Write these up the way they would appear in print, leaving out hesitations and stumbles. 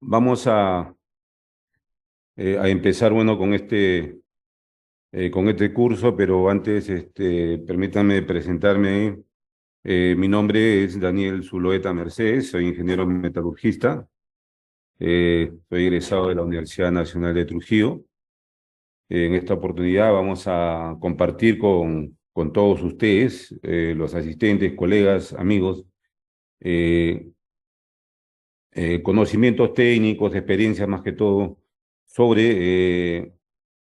Vamos a empezar, bueno, con este curso, pero antes, permítanme presentarme. Mi nombre es Daniel Zulueta Mercedes, soy ingeniero metalurgista, soy egresado de la Universidad Nacional de Trujillo. En esta oportunidad vamos a compartir con todos ustedes, los asistentes, colegas, amigos, eh, conocimientos técnicos, experiencias más que todo, sobre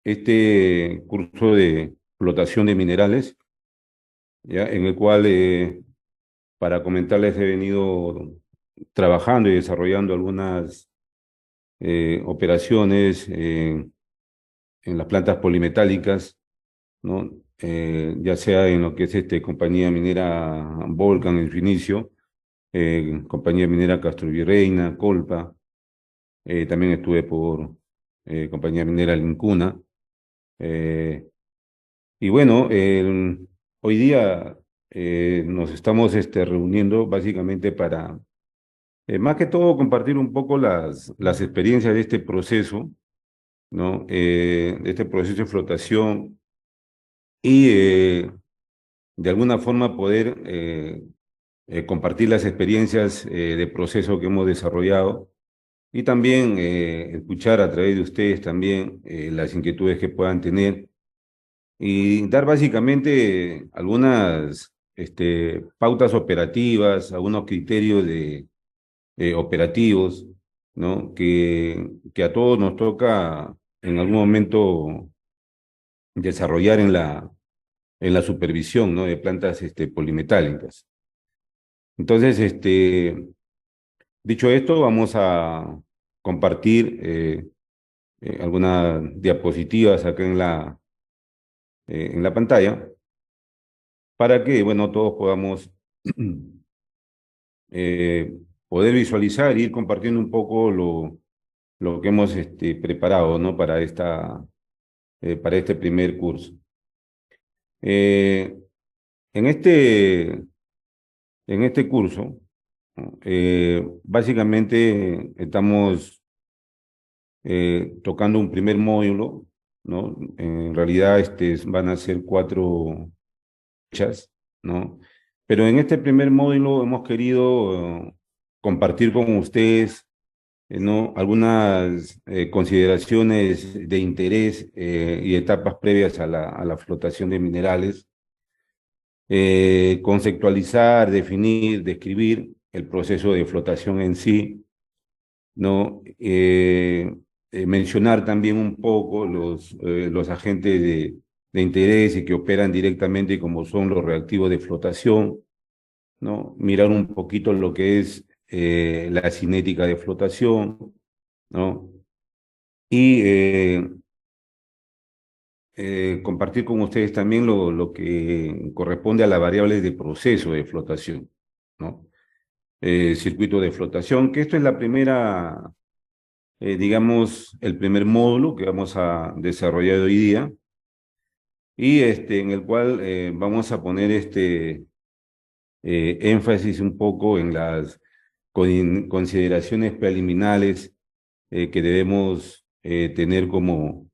este curso de flotación de minerales, ¿ya? En el cual, para comentarles, he venido trabajando y desarrollando algunas operaciones en las plantas polimetálicas, ¿no? Ya sea en lo que es compañía minera Volcan en su inicio, compañía minera Castro Virreina, Colpa, también estuve por compañía minera Lincuna. eh, Y bueno, hoy día nos estamos reuniendo básicamente para, más que todo, compartir un poco las experiencias de este proceso, ¿no? De este proceso de flotación y de alguna forma poder compartir las experiencias de proceso que hemos desarrollado y también escuchar a través de ustedes también las inquietudes que puedan tener y dar básicamente algunas pautas operativas, algunos criterios operativos, ¿no? Que a todos nos toca en algún momento desarrollar en la supervisión, ¿no? De plantas polimetálicas. Entonces, dicho esto, vamos a compartir algunas diapositivas acá en la pantalla para que, bueno, todos podamos eh, poder visualizar e ir compartiendo un poco lo que hemos preparado, ¿no? Para este primer curso. Eh, en este curso, ¿no? Básicamente estamos tocando un primer módulo, ¿no? En realidad van a ser 4 fechas, ¿no? Pero en este primer módulo hemos querido compartir con ustedes, ¿no? Algunas consideraciones de interés y etapas previas a la flotación de minerales, conceptualizar, definir, describir el proceso de flotación en sí, ¿no? Mencionar también un poco los agentes de interés y que operan directamente como son los reactivos de flotación, ¿no? Mirar un poquito lo que es la cinética de flotación, ¿no? Y compartir con ustedes también lo que corresponde a las variables de proceso de flotación, ¿no? Circuito de flotación, que esto es la primera, digamos, el primer módulo que vamos a desarrollar hoy día y en el cual vamos a poner énfasis un poco en las consideraciones preliminares que debemos tener como,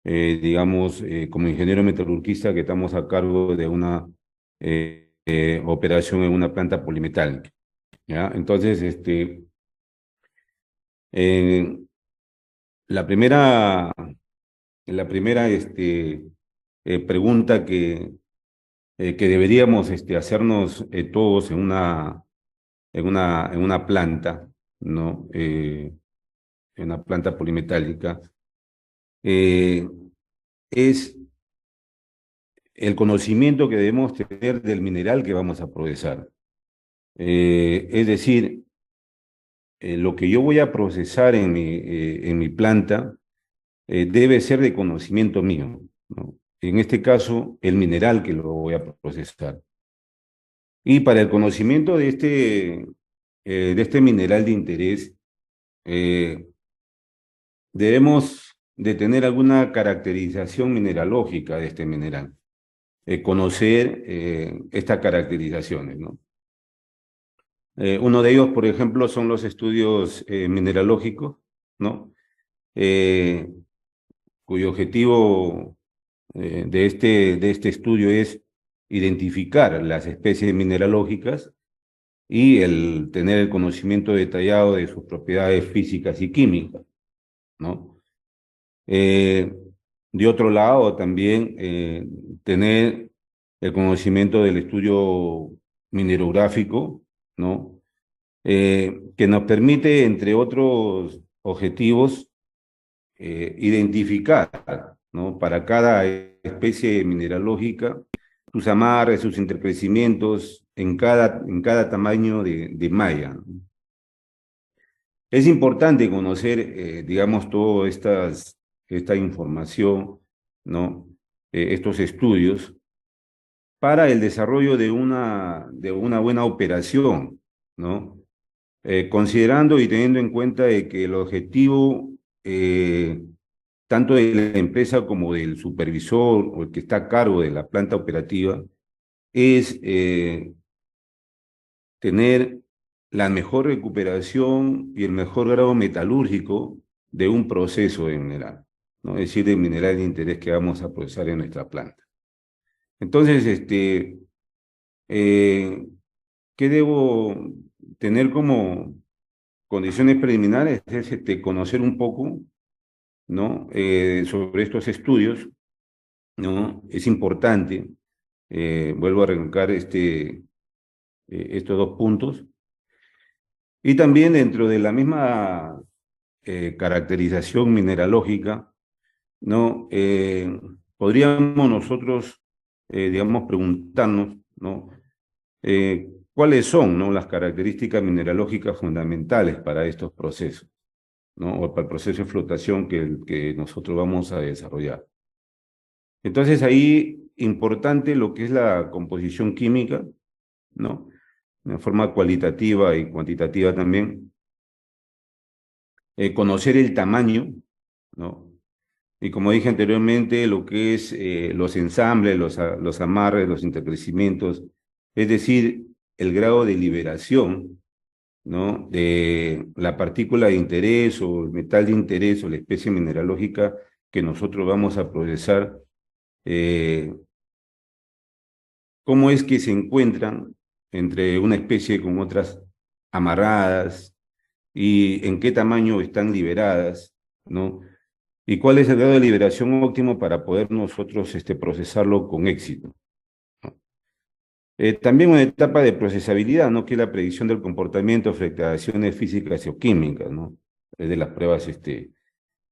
digamos, como ingeniero metalurgista que estamos a cargo de una operación en una planta polimetálica, ¿ya? Entonces, eh, la primera, pregunta que deberíamos hacernos todos en una planta, ¿no? En una planta polimetálica, eh, es el conocimiento que debemos tener del mineral que vamos a procesar. Es decir, lo que yo voy a procesar en mi planta debe ser de conocimiento mío, ¿no? En este caso, el mineral que lo voy a procesar. Y para el conocimiento de este mineral de interés, eh, debemos de tener alguna caracterización mineralógica de este mineral, conocer estas caracterizaciones, ¿no? Uno de ellos, por ejemplo, son los estudios mineralógicos, ¿no? Eh, cuyo objetivo de este estudio es identificar las especies mineralógicas y el tener el conocimiento detallado de sus propiedades físicas y químicas, ¿no? Eh, de otro lado, también tener el conocimiento del estudio minerográfico, ¿no? Que nos permite, entre otros objetivos, identificar, ¿no? Para cada especie mineralógica, sus amarres, sus intercrecimientos en cada tamaño de malla. Es importante conocer, digamos, toda esta información, ¿no? Estos estudios para el desarrollo de una buena operación, ¿no? Considerando y teniendo en cuenta de que el objetivo, tanto de la empresa como del supervisor o el que está a cargo de la planta operativa, es tener la mejor recuperación y el mejor grado metalúrgico de un proceso de mineral, ¿no? Es decir, del mineral de interés que vamos a procesar en nuestra planta. Entonces, eh, ¿qué debo tener como condiciones preliminares? Es conocer un poco, ¿no? Sobre estos estudios, ¿no? Es importante, vuelvo a recalcar estos dos puntos. Y también dentro de la misma caracterización mineralógica, ¿no? Podríamos nosotros, digamos, preguntarnos, ¿no? ¿Cuáles son, ¿no? Las características mineralógicas fundamentales para estos procesos, ¿no? O para el proceso de flotación que nosotros vamos a desarrollar. Entonces ahí, importante lo que es la composición química, ¿no? De forma cualitativa y cuantitativa también. Conocer el tamaño, ¿no? Y como dije anteriormente, lo que es los ensambles, los amarres, los intercrecimientos, es decir, el grado de liberación, ¿no? De la partícula de interés o el metal de interés o la especie mineralógica que nosotros vamos a procesar, eh, cómo es que se encuentran entre una especie con otras amarradas y en qué tamaño están liberadas, ¿no? ¿Y cuál es el grado de liberación óptimo para poder nosotros procesarlo con éxito? ¿No? También una etapa de procesabilidad, ¿no? Que es la predicción del comportamiento frente a acciones físicas o químicas, ¿no? Es de las pruebas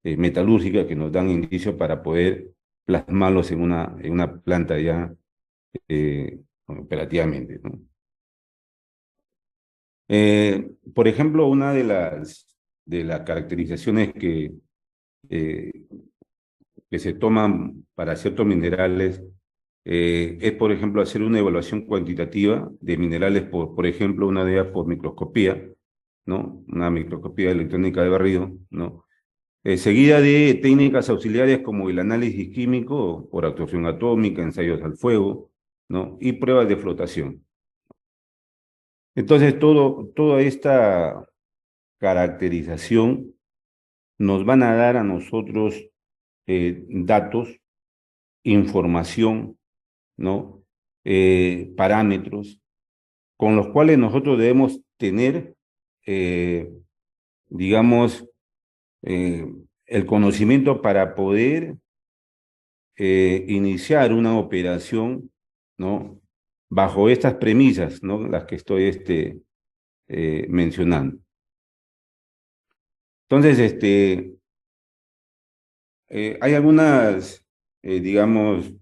metalúrgicas que nos dan indicios para poder plasmarlos en una planta ya operativamente, ¿no? Por ejemplo, una de las caracterizaciones eh, que se toman para ciertos minerales es, por ejemplo, hacer una evaluación cuantitativa de minerales, por ejemplo, una de ellas por microscopía, ¿no? Una microscopía electrónica de barrido, ¿no? Seguida de técnicas auxiliares como el análisis químico por actuación atómica, ensayos al fuego, ¿no? Y pruebas de flotación. Entonces, toda esta caracterización nos van a dar a nosotros datos, información, ¿no? Parámetros con los cuales nosotros debemos tener, eh, digamos, eh, el conocimiento para poder iniciar una operación, ¿no? Bajo estas premisas, ¿no? Las que estoy mencionando. Entonces, hay algunas, digamos,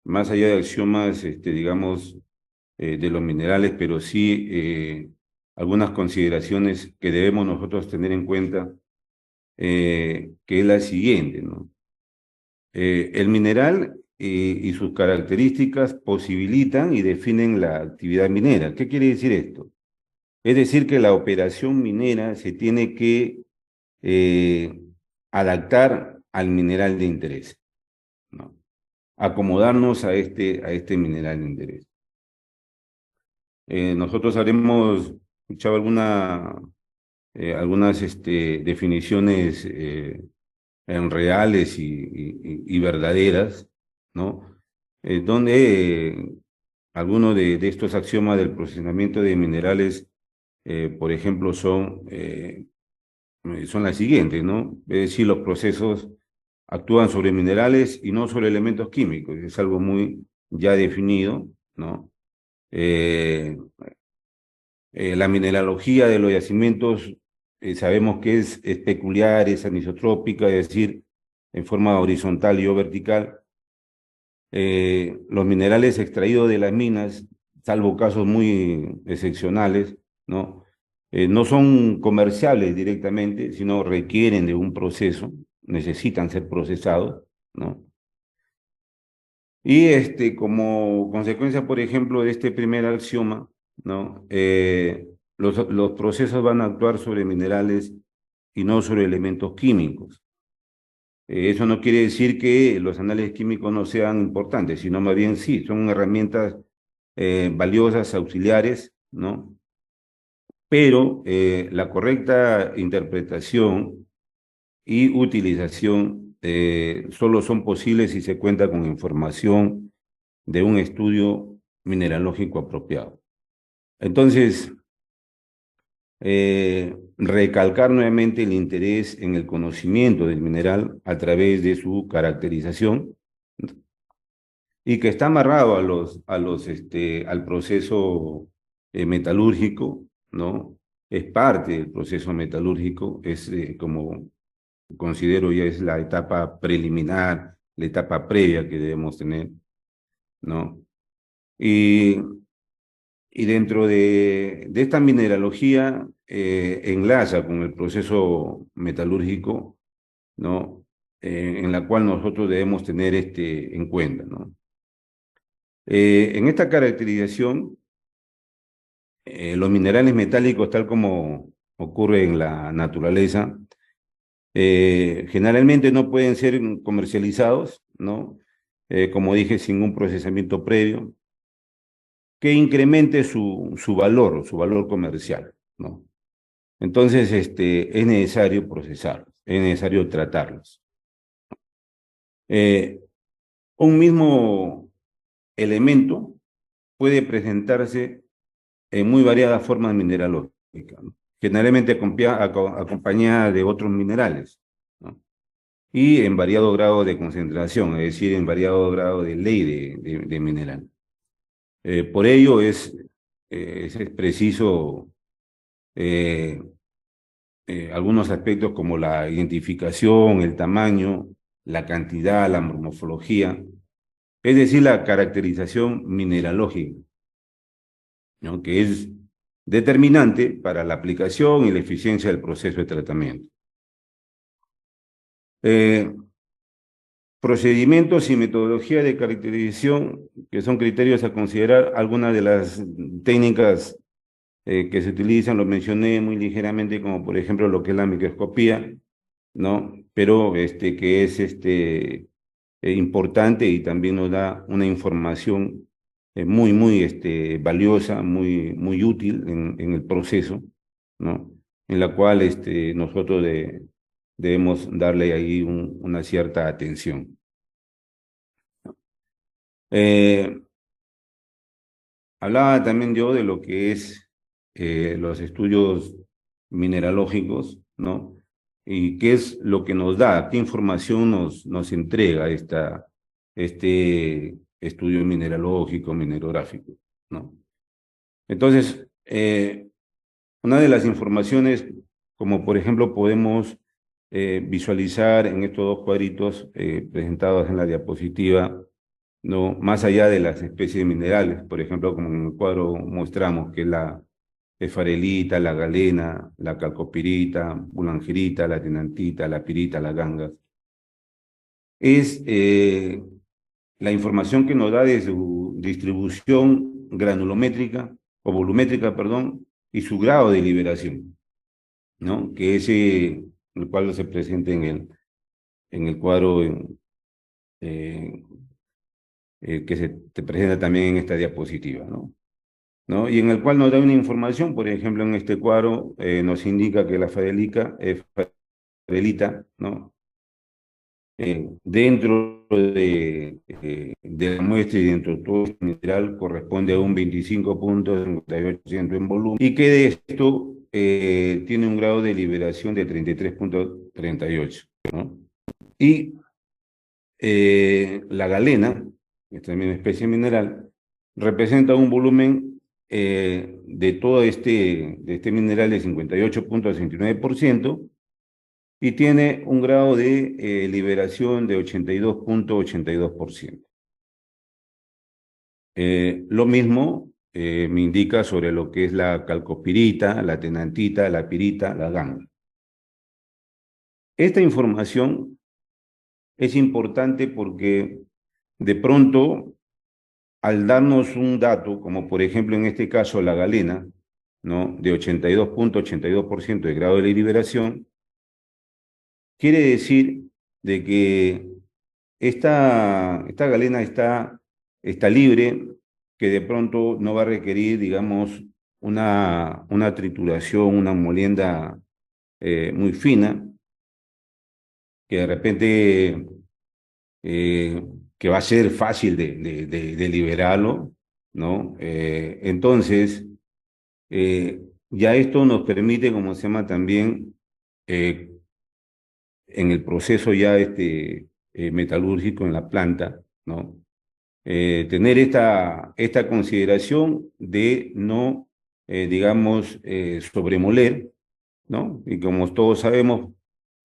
más allá de axiomas, digamos, de los minerales, pero sí algunas consideraciones que debemos nosotros tener en cuenta, que es la siguiente, ¿no? El mineral y sus características posibilitan y definen la actividad minera. ¿Qué quiere decir esto? Es decir, que la operación minera se tiene que eh, adaptar al mineral de interés, ¿no? Acomodarnos a a este mineral de interés. Nosotros habremos escuchado algunas definiciones en reales y verdaderas, ¿no? Donde algunos de estos axiomas del procesamiento de minerales, por ejemplo, son las siguientes, ¿no? Es decir, los procesos actúan sobre minerales y no sobre elementos químicos. Es algo muy ya definido, ¿no? Eh, la mineralogía de los yacimientos sabemos que es peculiar, es anisotrópica, es decir, en forma horizontal y o vertical. Los minerales extraídos de las minas, salvo casos muy excepcionales, ¿no? No son comerciables directamente, sino requieren de un proceso, necesitan ser procesados, ¿no? Y como consecuencia, por ejemplo, de este primer axioma, ¿no? Los procesos van a actuar sobre minerales y no sobre elementos químicos. Eso no quiere decir que los análisis químicos no sean importantes, sino más bien sí, son herramientas valiosas, auxiliares, ¿no? Pero la correcta interpretación y utilización solo son posibles si se cuenta con información de un estudio mineralógico apropiado. Entonces, recalcar nuevamente el interés en el conocimiento del mineral a través de su caracterización y que está amarrado al proceso metalúrgico, ¿no? Es parte del proceso metalúrgico, es como considero ya es la etapa preliminar, la etapa previa que debemos tener, ¿no? Y, y dentro de esta mineralogía enlaza con el proceso metalúrgico, ¿no? En la cual nosotros debemos tener en cuenta, ¿no? En esta caracterización, los minerales metálicos, tal como ocurre en la naturaleza, generalmente no pueden ser comercializados, ¿no? Como dije, sin un procesamiento previo que incremente su valor comercial, ¿no? Entonces, es necesario procesarlos, es necesario tratarlos. Eh, un mismo elemento puede presentarse en muy variadas formas mineralógicas, ¿no? Generalmente acompañada de otros minerales, ¿no? Y en variado grado de concentración, es decir, en variado grado de ley de mineral. Por ello es preciso eh, algunos aspectos como la identificación, el tamaño, la cantidad, la morfología, es decir, la caracterización mineralógica, ¿no? Que es determinante para la aplicación y la eficiencia del proceso de tratamiento. Eh, Procedimientos y metodología de caracterización, que son criterios a considerar. Algunas de las técnicas que se utilizan, lo mencioné muy ligeramente, como por ejemplo lo que es la microscopía, ¿no? Pero que es importante y también nos da una información muy valiosa, muy útil en el proceso, ¿no? En la cual nosotros debemos darle ahí una cierta atención. Eh, Hablaba también yo de lo que es los estudios mineralógicos, ¿no? Y qué es lo que nos da, qué información nos entrega este estudio mineralógico, minerográfico, ¿no? Entonces, una de las informaciones, como por ejemplo podemos visualizar en estos dos cuadritos presentados en la diapositiva, ¿no? Más allá de las especies minerales, por ejemplo, como en el cuadro mostramos, que es la esfarelita, la galena, la calcopirita, bulangerita, la tenantita, la pirita, la ganga. Es la información que nos da de su distribución granulométrica o volumétrica, perdón, y su grado de liberación, ¿no? Que es el cual se presenta en el cuadro eh, que se te presenta también en esta diapositiva, ¿no? ¿no? Y en el cual nos da una información, por ejemplo, en este cuadro nos indica que la farelita, ¿no? Dentro de la muestra y dentro de todo este mineral corresponde a un 25,58% en volumen y que de esto tiene un grado de liberación de 33,38, ¿no? Y la galena, que es también una especie mineral, representa un volumen de este mineral de 58,69% y tiene un grado de liberación de 82,82%. Lo mismo me indica sobre lo que es la calcopirita, la tenantita, la pirita, la ganga. Esta información es importante porque de pronto, al darnos un dato, como por ejemplo en este caso la galena, ¿no? De 82,82% de grado de liberación, quiere decir de que esta galena está libre, que de pronto no va a requerir, digamos, una trituración, una molienda muy fina, que de repente que va a ser fácil de liberarlo, ¿no? Entonces, ya esto nos permite, como se llama también, eh, en el proceso ya metalúrgico en la planta, ¿no? Tener esta consideración de no, digamos, sobremoler, ¿no? Y como todos sabemos,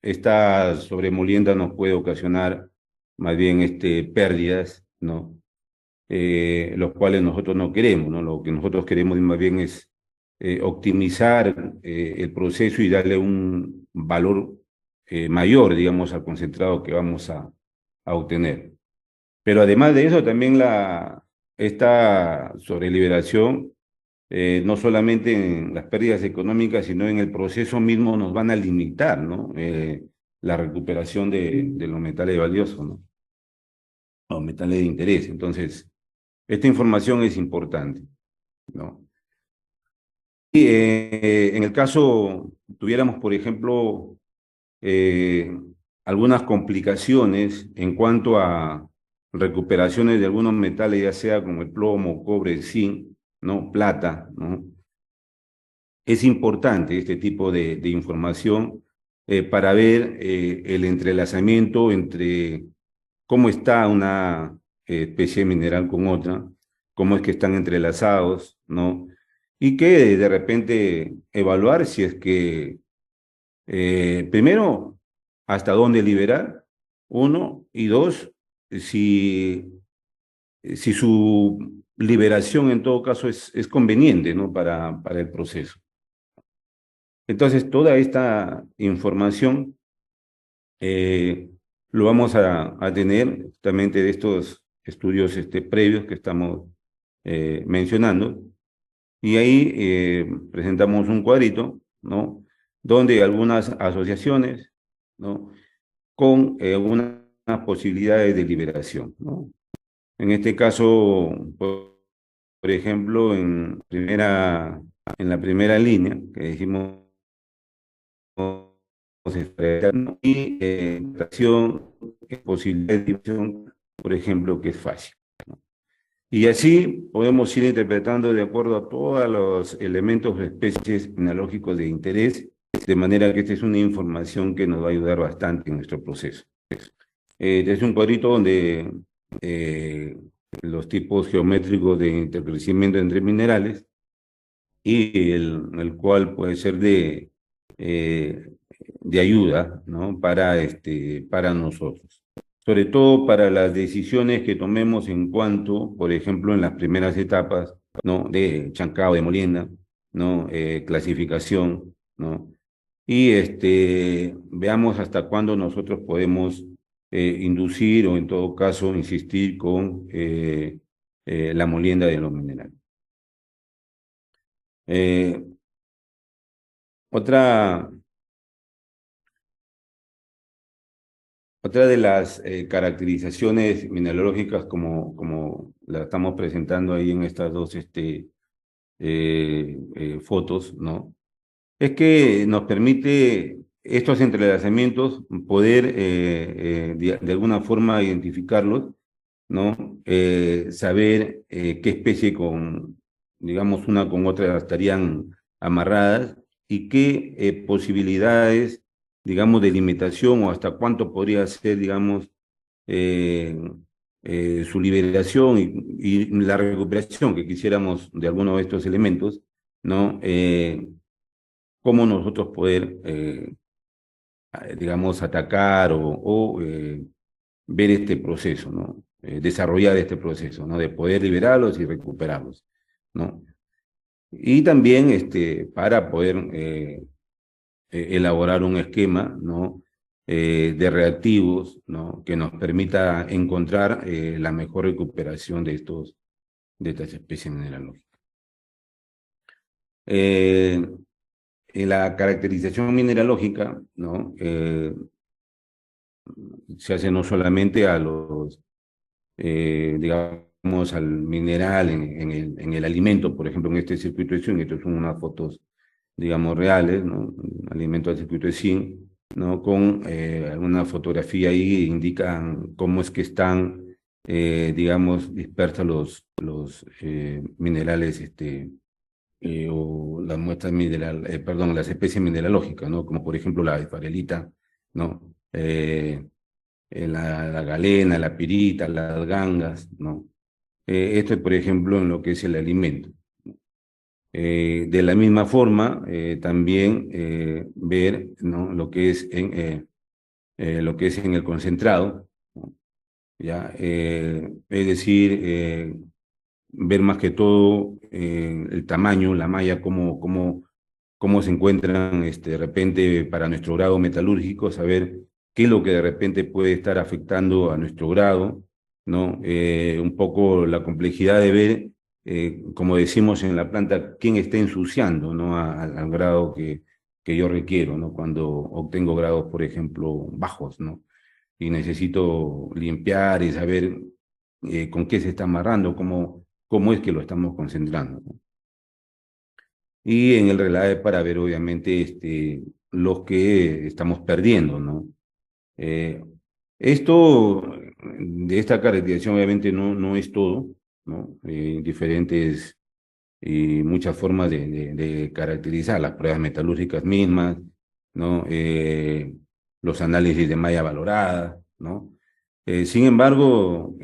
esta sobremolienda nos puede ocasionar más bien pérdidas, ¿no? Los cuales nosotros no queremos, ¿no? Lo que nosotros queremos más bien es optimizar el proceso y darle un valor mayor, digamos, al concentrado que vamos a obtener. Pero además de eso, también esta sobreliberación, no solamente en las pérdidas económicas, sino en el proceso mismo nos van a limitar, ¿no? La recuperación de los metales valiosos, ¿no? Los metales de interés. Entonces, esta información es importante, ¿no? Y en el caso, tuviéramos, por ejemplo, eh, algunas complicaciones en cuanto a recuperaciones de algunos metales, ya sea como el plomo, cobre, zinc, ¿no? Plata, ¿no? Es importante este tipo de información para ver el entrelazamiento entre cómo está una especie mineral con otra, cómo es que están entrelazados, ¿no? Y que de repente evaluar si es que, primero, hasta dónde liberar, uno, y dos, si, si su liberación en todo caso es conveniente, ¿no? Para el proceso. Entonces, toda esta información lo vamos a tener justamente de estos estudios previos que estamos mencionando. Y ahí presentamos un cuadrito, ¿no? Donde algunas asociaciones, ¿no? Con algunas posibilidades de liberación, ¿no? En este caso, por ejemplo, en la primera línea que dijimos y posibilidad de división, por ejemplo, que es fácil. Y así podemos ir interpretando de acuerdo a todos los elementos o especies genealógicos de interés, de manera que esta es una información que nos va a ayudar bastante en nuestro proceso. Este es un cuadrito donde eh, los tipos geométricos de intercrecimiento entre minerales y el cual puede ser eh, de ayuda, ¿no? Para nosotros. Sobre todo para las decisiones que tomemos en cuanto, por ejemplo, en las primeras etapas, ¿no? De chancado, de molienda, ¿no? Clasificación, ¿no? Y veamos hasta cuándo nosotros podemos inducir o en todo caso insistir con la molienda de los minerales. Eh, otra Otra de las caracterizaciones mineralógicas como la estamos presentando ahí en estas dos fotos, ¿no? Es que nos permite estos entrelazamientos poder de alguna forma identificarlos, ¿no? Saber qué especie digamos, una con otra estarían amarradas y qué posibilidades, digamos, de limitación o hasta cuánto podría ser, digamos, eh, su liberación y la recuperación que quisiéramos de alguno de estos elementos, ¿no? Cómo nosotros poder, digamos, atacar o ver este proceso, ¿no? Desarrollar este proceso, ¿no? De poder liberarlos y recuperarlos, ¿no? Y también para poder elaborar un esquema, ¿no? De reactivos, ¿no? Que nos permita encontrar la mejor recuperación de estas especies mineralógicas. En la caracterización mineralógica, ¿no? Se hace no solamente a digamos, al mineral en el alimento, por ejemplo, en este circuito de zinc, estas son unas fotos, digamos, reales, ¿no? Alimento al circuito de zinc, ¿no? Con una fotografía ahí indican cómo es que están, digamos, dispersos los minerales, o las muestras perdón, las especies mineralógicas, ¿no? Como por ejemplo la esfarelita, ¿no? La galena, la pirita, las gangas, ¿no? Esto es, por ejemplo, en lo que es el alimento. De la misma forma, también ver, ¿no? Lo que es en el concentrado, ¿no? ¿Ya? Es decir, ver más que todo el tamaño, la malla, cómo se encuentran de repente para nuestro grado metalúrgico, saber qué es lo que de repente puede estar afectando a nuestro grado, ¿no? Un poco la complejidad de ver, como decimos en la planta, quién está ensuciando, ¿no? Al grado que yo requiero, ¿no? Cuando obtengo grados, por ejemplo, bajos, ¿no? Y necesito limpiar y saber con qué se está amarrando, cómo es que lo estamos concentrando, ¿no? Y en el relave para ver, obviamente, los que estamos perdiendo, ¿no? Eh, Esto, de esta caracterización, obviamente, no es todo, ¿no? Diferentes y muchas formas de caracterizar las pruebas metalúrgicas mismas, ¿no? Los análisis de malla valorada, ¿no? Sin embargo,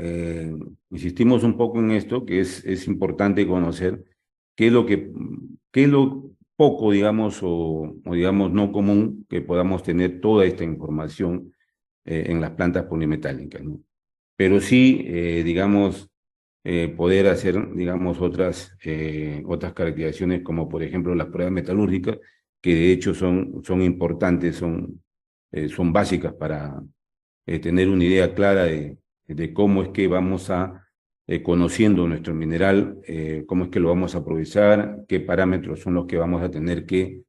insistimos un poco en esto, que es importante conocer qué es qué es lo poco, digamos, o digamos no común que podamos tener toda esta información en las plantas polimetálicas, ¿no? Pero sí, digamos, poder hacer, digamos, otras caracterizaciones, como por ejemplo las pruebas metalúrgicas, que de hecho son importantes, son básicas para tener una idea clara de cómo es que vamos conociendo nuestro mineral, cómo es que lo vamos a aprovechar, qué parámetros son los que vamos a tener que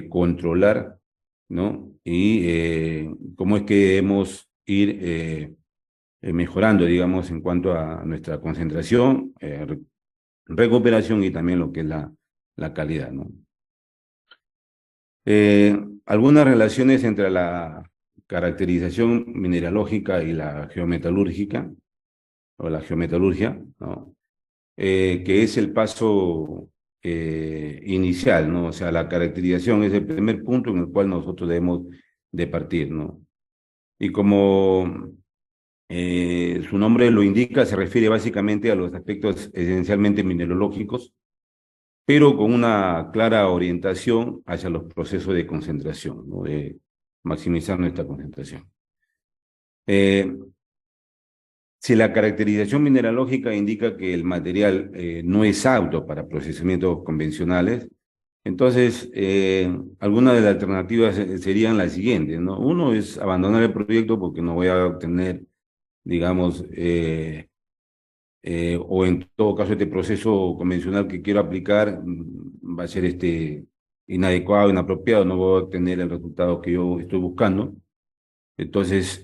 controlar, ¿no? Y cómo es que debemos ir mejorando, digamos, en cuanto a nuestra concentración, recuperación y también lo que es la calidad, ¿no? Algunas relaciones entre la caracterización mineralógica y la geometalúrgica, o la geometalurgia, ¿no? Que es el paso inicial, ¿no? O sea, la caracterización es el primer punto en el cual nosotros debemos de partir, ¿no? Y como su nombre lo indica, se refiere básicamente a los aspectos esencialmente mineralógicos, pero con una clara orientación hacia los procesos de concentración, ¿no? De maximizar nuestra concentración. Eh, si la caracterización mineralógica indica que el material no es apto para procesamientos convencionales, entonces algunas de las alternativas serían las siguientes, ¿no? Uno es abandonar el proyecto porque no voy a obtener, digamos, o en todo caso este proceso convencional que quiero aplicar va a ser inadecuado, inapropiado, no voy a obtener el resultado que yo estoy buscando. Entonces,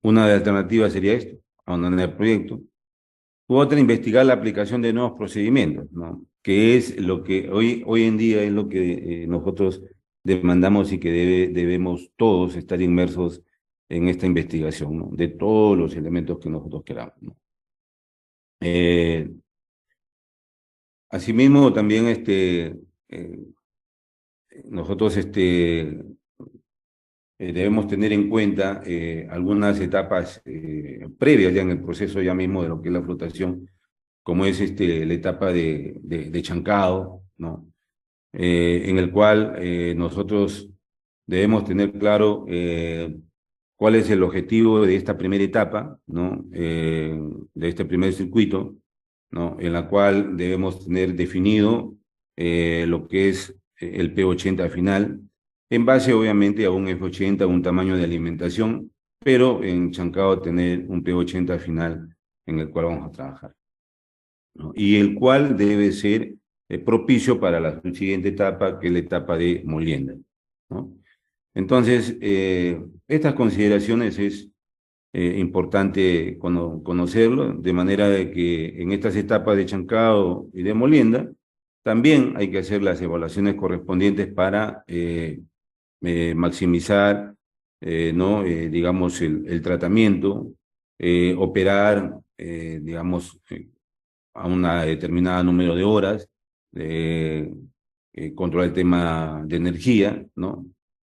una de las alternativas sería esto, abandonar el proyecto. U otra, investigar la aplicación de nuevos procedimientos, ¿no? Que es lo que hoy en día es lo que nosotros demandamos y que debemos todos estar inmersos en esta investigación, ¿no? De todos los elementos que nosotros queramos, ¿no? Eh, Asimismo, también nosotros debemos tener en cuenta algunas etapas previas ya en el proceso ya mismo de lo que es la flotación, como es la etapa de chancado, ¿no? En el cual nosotros debemos tener claro cuál es el objetivo de esta primera etapa, ¿no? De este primer circuito, ¿no? En la cual debemos tener definido lo que es el P80 final, en base obviamente a un F80, un tamaño de alimentación, pero en chancado tener un P80 final en el cual vamos a trabajar, ¿no? Y el cual debe ser propicio para la siguiente etapa, que es la etapa de molienda, ¿no? Entonces, estas consideraciones es importante conocerlo, de manera de que en estas etapas de chancado y de molienda, también hay que hacer las evaluaciones correspondientes para maximizar, ¿no? Digamos, el tratamiento, operar, digamos, a una determinada número de horas, eh, controlar el tema de energía, ¿no?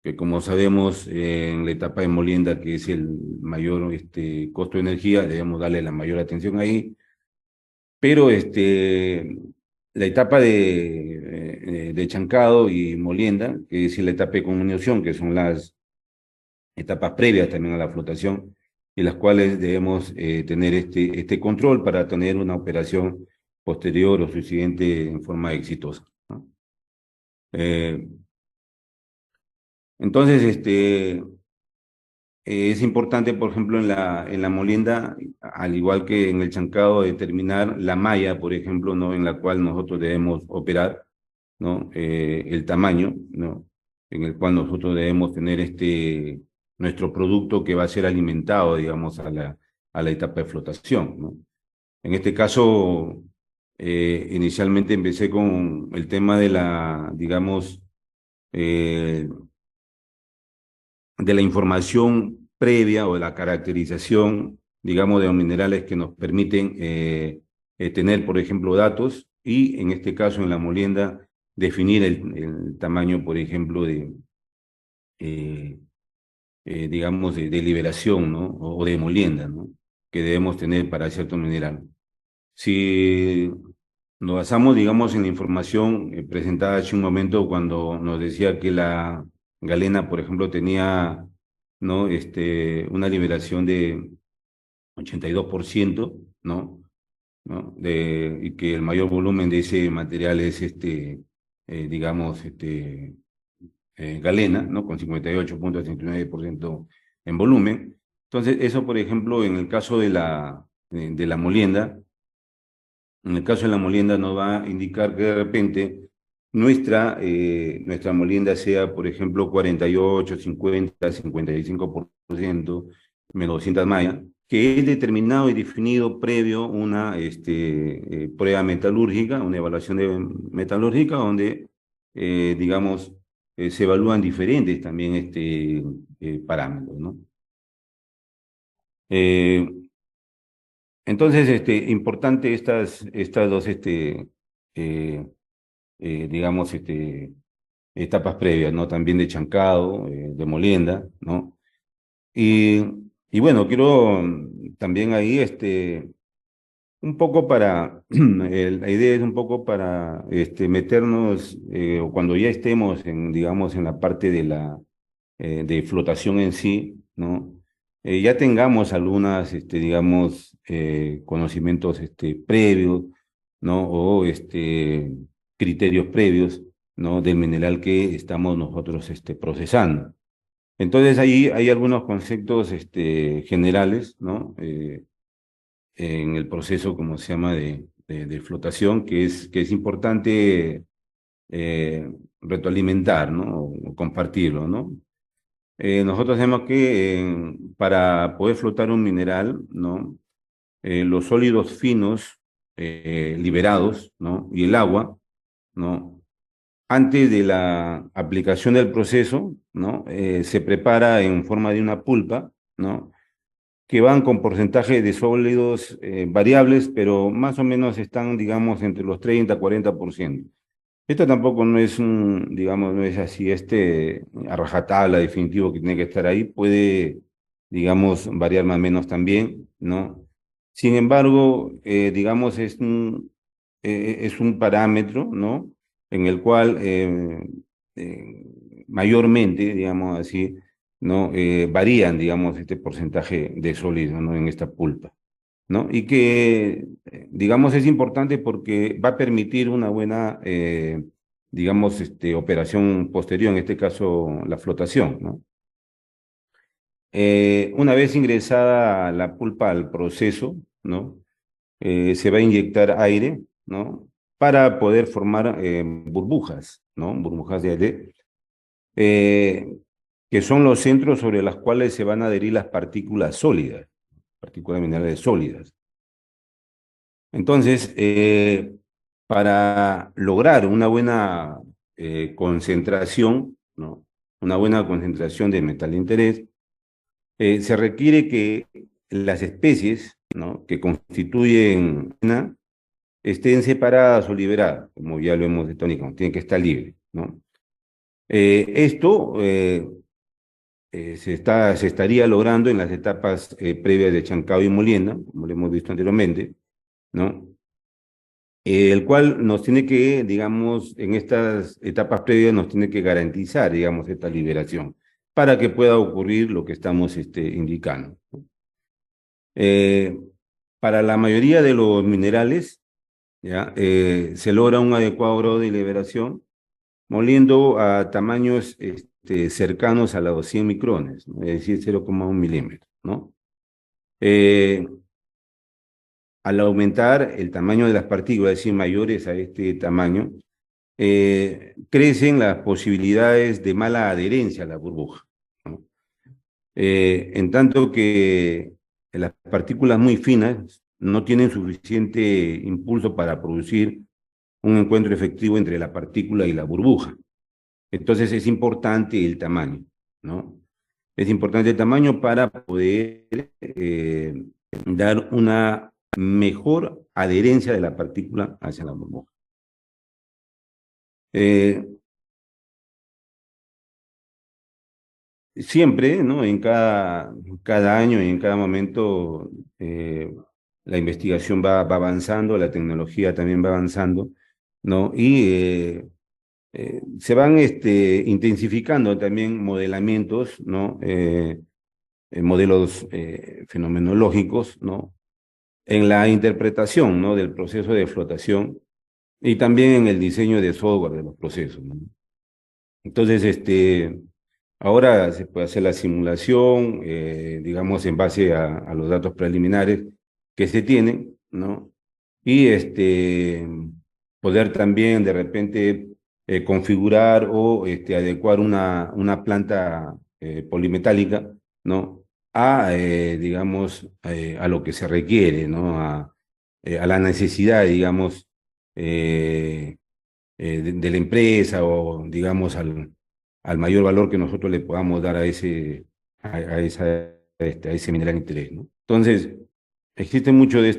Que como sabemos, en la etapa de molienda, que es el mayor costo de energía, debemos darle la mayor atención ahí, pero la etapa de chancado y molienda, que es la etapa de comunión, que son las etapas previas también a la flotación, y las cuales debemos tener este control para tener una operación posterior o subsiguiente en forma exitosa, ¿no? Eh, entonces, es importante, por ejemplo, en la molienda, al igual que en el chancado, determinar la malla, por ejemplo, ¿no? En la cual nosotros debemos operar, ¿no? El tamaño, ¿no? En el cual nosotros debemos tener nuestro producto que va a ser alimentado, digamos, a la etapa de flotación, ¿no? En este caso, inicialmente empecé con el tema de digamos, eh, de la información previa o de la caracterización, digamos, de los minerales que nos permiten tener, por ejemplo, datos y, en este caso, en la molienda, definir el tamaño, por ejemplo, eh, digamos, de liberación, ¿no? O de molienda, ¿no? Que debemos tener para cierto mineral. Si nos basamos, digamos, en la información presentada hace un momento cuando nos decía que la galena, por ejemplo, tenía, ¿no? Una liberación de 82%, ¿no? ¿No? Y que el mayor volumen de ese material es, digamos, galena, ¿no? Con 58,39% en volumen. Entonces, eso, por ejemplo, en el caso de la molienda, en el caso de la molienda nos va a indicar que de repente nuestra molienda sea, por ejemplo, 48, 50, 55%, menos 200 malla, que es determinado y definido previo una prueba metalúrgica, una evaluación metalúrgica, donde, digamos, se evalúan diferentes también parámetros, ¿no? Eh, entonces, importante estas dos, eh, digamos, etapas previas, ¿no? También de chancado, de molienda, ¿no? Y, y bueno, quiero también ahí, un poco la idea es un poco para meternos, o cuando ya estemos digamos, en la parte de flotación en sí, ¿no? Ya tengamos algunas, digamos, conocimientos previos, ¿no? O criterios previos, ¿no? Del mineral que estamos nosotros procesando. Entonces ahí hay algunos conceptos generales, ¿no? En el proceso, como se llama, de flotación, que es importante retroalimentar, ¿no? O compartirlo, ¿no? Nosotros sabemos que para poder flotar un mineral, ¿no? los sólidos finos liberados, ¿no? Y el agua, ¿no? Antes de la aplicación del proceso, ¿no? Se prepara en forma de una pulpa, ¿no? Que van con porcentaje de sólidos variables, pero más o menos están, digamos, entre los 30 y 40%. Esto tampoco no es un, digamos, no es así, a rajatabla definitivo que tiene que estar ahí, puede, digamos, variar más o menos también, ¿no? Sin embargo, digamos, es un parámetro, ¿no? En el cual mayormente, digamos así, ¿no? Varían, digamos, este porcentaje de sólido, ¿no? En esta pulpa, ¿no? Y que, digamos, es importante porque va a permitir una buena, digamos, operación posterior, en este caso, la flotación, ¿no? Una vez ingresada la pulpa al proceso, ¿no? Se va a inyectar aire, ¿no? Para poder formar burbujas, ¿no? Burbujas de aire, eh, que son los centros sobre los cuales se van a adherir las partículas minerales sólidas. Entonces, para lograr una buena concentración, ¿no? Una buena concentración de metal de interés, se requiere que las especies, ¿no? Que constituyen una estén separadas o liberadas, como ya lo hemos dicho, tiene que estar libre, ¿no? Esto se estaría logrando en las etapas previas de chancado y molienda, como lo hemos visto anteriormente, ¿no? El cual nos tiene que, digamos, en estas etapas previas nos tiene que garantizar, digamos, esta liberación para que pueda ocurrir lo que estamos indicando. Eh, para la mayoría de los minerales, ¿ya? Se logra un adecuado grado de liberación moliendo a tamaños cercanos a los 100 micrones, ¿no? Es decir, 0,1 milímetro, ¿no? Eh, Al aumentar el tamaño de las partículas, es decir, mayores a este tamaño, crecen las posibilidades de mala adherencia a la burbuja, ¿no? En tanto que las partículas muy finas no tienen suficiente impulso para producir un encuentro efectivo entre la partícula y la burbuja. Entonces es importante el tamaño, ¿no? Es importante el tamaño para poder dar una mejor adherencia de la partícula hacia la burbuja. Eh, Siempre, ¿no? En cada año y en cada momento, la investigación va avanzando, la tecnología también va avanzando, ¿no? Y se van intensificando también modelamientos, ¿no? Modelos fenomenológicos, ¿no? En la interpretación, ¿no? Del proceso de flotación y también en el diseño de software de los procesos, ¿no? Entonces, ahora se puede hacer la simulación, digamos, en base a los datos preliminares que se tienen, ¿no? Y poder también de repente configurar o adecuar una planta polimetálica, ¿no? Digamos, a lo que se requiere, ¿no? A la necesidad, digamos, de la empresa o, digamos, al mayor valor que nosotros le podamos dar a ese mineral de interés, ¿no? Entonces, existen muchos de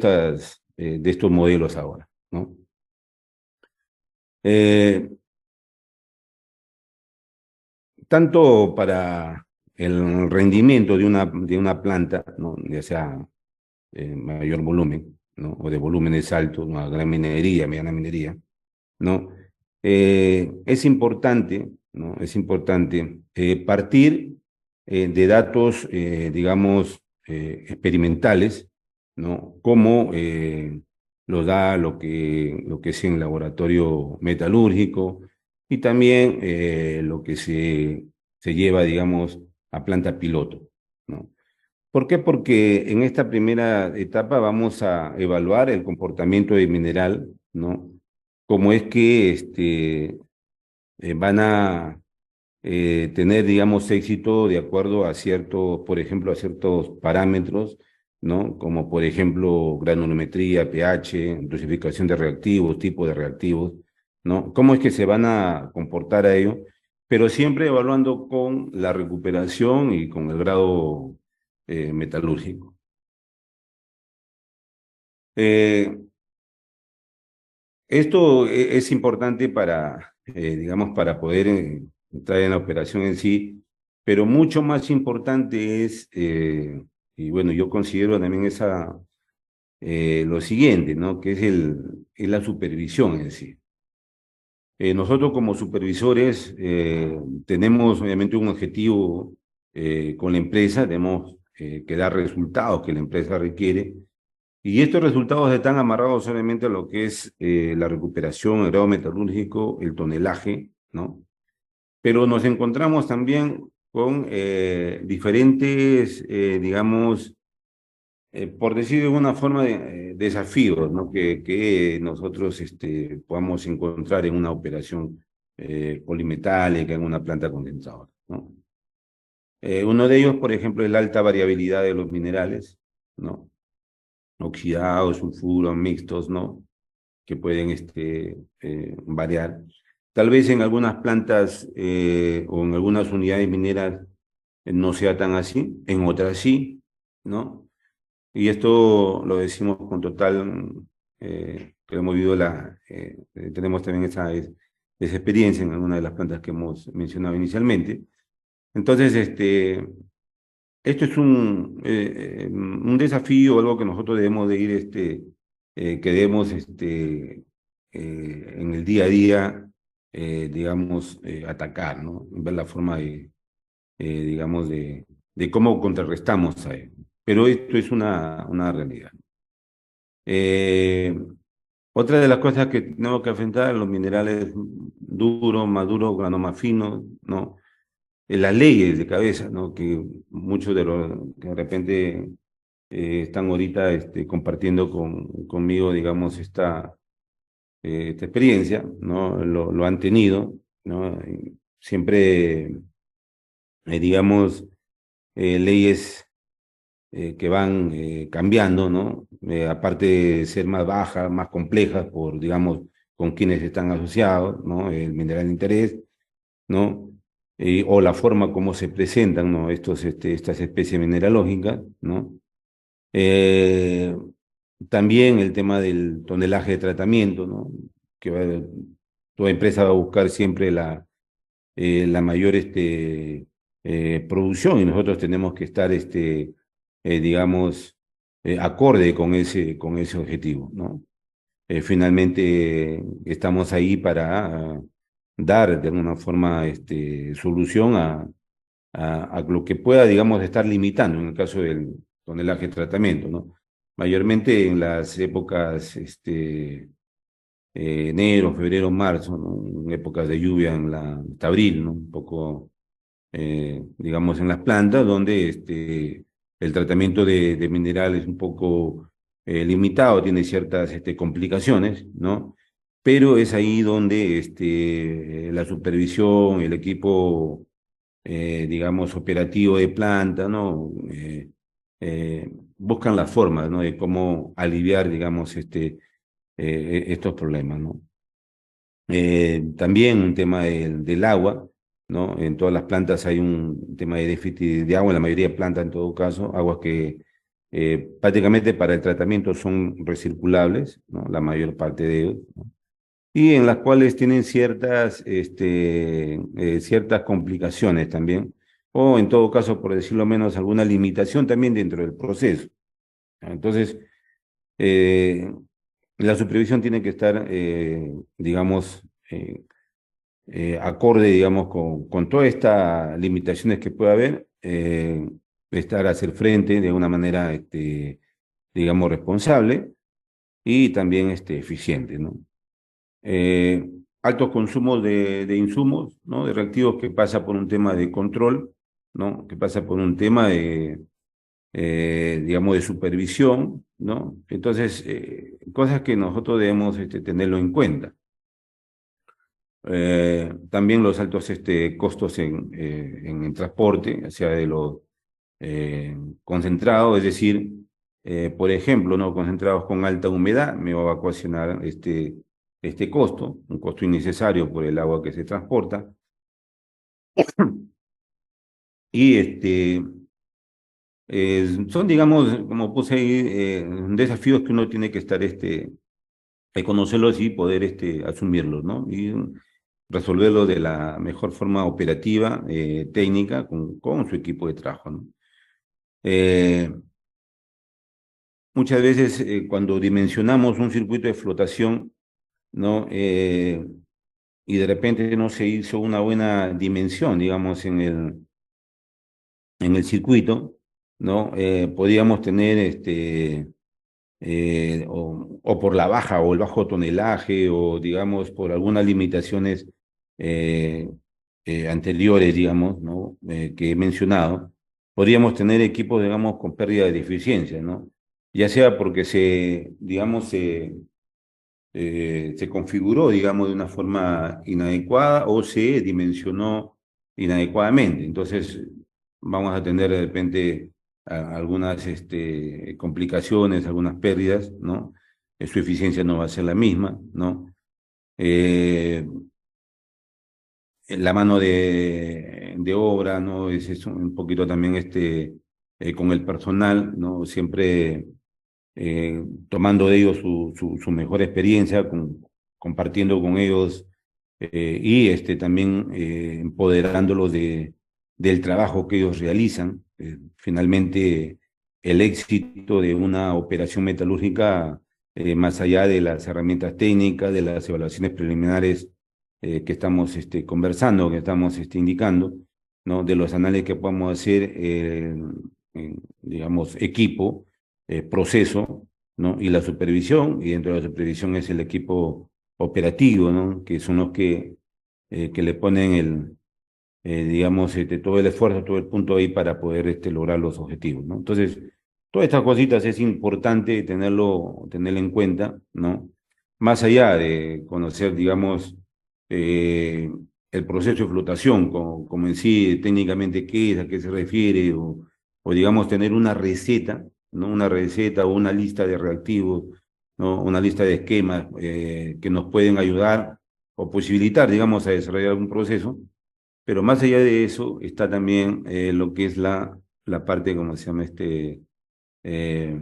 estos modelos ahora, ¿no? Eh, Tanto para el rendimiento de una planta, ¿no? Ya sea mayor volumen, ¿no? O de volúmenes altos, una gran minería, mediana minería, ¿no? Es importante, ¿no? Es importante partir de datos, digamos, experimentales, ¿no? Como lo da lo que es en laboratorio metalúrgico y también lo que se lleva, digamos, a planta piloto, ¿no? ¿Por qué? Porque en esta primera etapa vamos a evaluar el comportamiento del mineral, ¿no? Cómo es que van a tener, digamos, éxito de acuerdo a ciertos, por ejemplo, a ciertos parámetros ¿no? Como por ejemplo granulometría, pH, dosificación de reactivos, tipo de reactivos, ¿no? ¿Cómo es que se van a comportar a ello? Pero siempre evaluando con la recuperación y con el grado metalúrgico. Eh, Esto es importante para, digamos, para poder entrar en la operación en sí, pero mucho más importante es, y bueno, yo considero también lo siguiente, ¿no? Que es la supervisión en sí. Nosotros como supervisores tenemos obviamente un objetivo con la empresa, tenemos que dar resultados que la empresa requiere, y estos resultados están amarrados solamente a lo que es la recuperación, el grado metalúrgico, el tonelaje, ¿no? Pero nos encontramos también con diferentes, digamos, por decir de alguna forma, desafíos, ¿no? Que nosotros podamos encontrar en una operación polimetálica, en una planta condensadora, ¿no? Uno de ellos, por ejemplo, es la alta variabilidad de los minerales, ¿no? Oxidados, sulfuros, mixtos, ¿no? Que pueden variar. Tal vez en algunas plantas o en algunas unidades mineras no sea tan así, en otras sí, ¿no? Y esto lo decimos con total, que hemos vivido tenemos también esa experiencia en alguna de las plantas que hemos mencionado inicialmente. Entonces, esto es un desafío, algo que nosotros debemos de ir, que debemos, en el día a día, digamos, atacar, ¿no? Ver la forma digamos, de cómo contrarrestamos a él. Pero esto es una realidad. Eh, Otra de las cosas que tenemos que enfrentar, los minerales duros, más duros, granos más finos, ¿no? Las leyes de cabeza, ¿no? Que muchos de los que de repente están ahorita compartiendo conmigo, digamos, esta experiencia, ¿no? Lo han tenido, ¿no? Y siempre, digamos, leyes que van cambiando, ¿no? Aparte de ser más bajas, más complejas por, digamos, con quienes están asociados, ¿no? El mineral de interés, ¿no? O la forma como se presentan, ¿no? Estas especies mineralógicas, ¿no? Eh, También el tema del tonelaje de tratamiento, ¿no? Toda empresa va a buscar siempre la mayor producción y nosotros tenemos que estar, digamos, acorde con ese objetivo, ¿no? Finalmente estamos ahí para dar de alguna forma solución a lo que pueda, digamos, estar limitando en el caso del tonelaje de tratamiento, ¿no? Mayormente en las épocas, enero, febrero, marzo, ¿no? En épocas de lluvia, hasta abril, ¿no? Un poco, digamos, en las plantas, donde el tratamiento de mineral es un poco limitado, tiene ciertas complicaciones, ¿no? Pero es ahí donde la supervisión, el equipo, digamos, operativo de planta, ¿no? Buscan las formas, ¿no? De cómo aliviar, digamos, estos problemas, ¿no? También un tema del agua, ¿no? En todas las plantas hay un tema de déficit de agua, en la mayoría de plantas en todo caso, aguas que prácticamente para el tratamiento son recirculables, ¿no? La mayor parte de ellos, ¿no? Y en las cuales tienen ciertas complicaciones también, o en todo caso, por decirlo menos, alguna limitación también dentro del proceso. Entonces, eh, la supervisión tiene que estar, digamos, acorde, digamos, con todas estas limitaciones que pueda haber, estar a hacer frente de una manera, digamos, responsable y también eficiente, ¿no? Eh, Altos consumos de insumos, ¿no? De reactivos que pasa por un tema de control, ¿no? Que pasa por un tema digamos, de supervisión, ¿no? Entonces, cosas que nosotros debemos tenerlo en cuenta. También los altos costos en el transporte, ya sea de lo concentrado, es decir, por ejemplo, ¿no? Concentrados con alta humedad, me va a ocasionar este costo, un costo innecesario por el agua que se transporta. Y son, digamos, como puse ahí, desafíos que uno tiene que estar, conocerlos y poder asumirlos, ¿no? Y resolverlo de la mejor forma operativa, técnica, con su equipo de trabajo, ¿no? Eh, Muchas veces cuando dimensionamos un circuito de flotación, ¿no? Y de repente no se hizo una buena dimensión, digamos, en el circuito, ¿no? Podríamos tener o por la baja o el bajo tonelaje o digamos por algunas limitaciones eh, anteriores, digamos, ¿no? Que he mencionado, podríamos tener equipos, digamos, con pérdida de eficiencia, ¿no? Ya sea porque digamos, se configuró, digamos, de una forma inadecuada o se dimensionó inadecuadamente. Entonces, vamos a tener de repente algunas complicaciones, algunas pérdidas, ¿no? Su eficiencia no va a ser la misma, ¿no? Eh, la mano de obra, ¿no? Es un poquito también con el personal, ¿no? Siempre tomando de ellos su mejor experiencia, compartiendo con ellos y también empoderándolos del trabajo que ellos realizan. Finalmente, el éxito de una operación metalúrgica, más allá de las herramientas técnicas, de las evaluaciones preliminares que estamos conversando, que estamos indicando, ¿no? De los análisis que podamos hacer, digamos, equipo, proceso, ¿no? Y la supervisión, y dentro de la supervisión es el equipo operativo, ¿no? Que son los que le ponen digamos, todo el esfuerzo, todo el punto ahí para poder lograr los objetivos, ¿no? Entonces, todas estas cositas es importante tenerlo en cuenta, ¿no? Más allá de conocer, digamos, eh, el proceso de flotación, como en sí, técnicamente qué es, a qué se refiere, o digamos, tener una receta, ¿no? Una receta o una lista de reactivos, ¿no? Una lista de esquemas que nos pueden ayudar o posibilitar, digamos, a desarrollar un proceso, pero más allá de eso está también lo que es la parte, como se llama eh,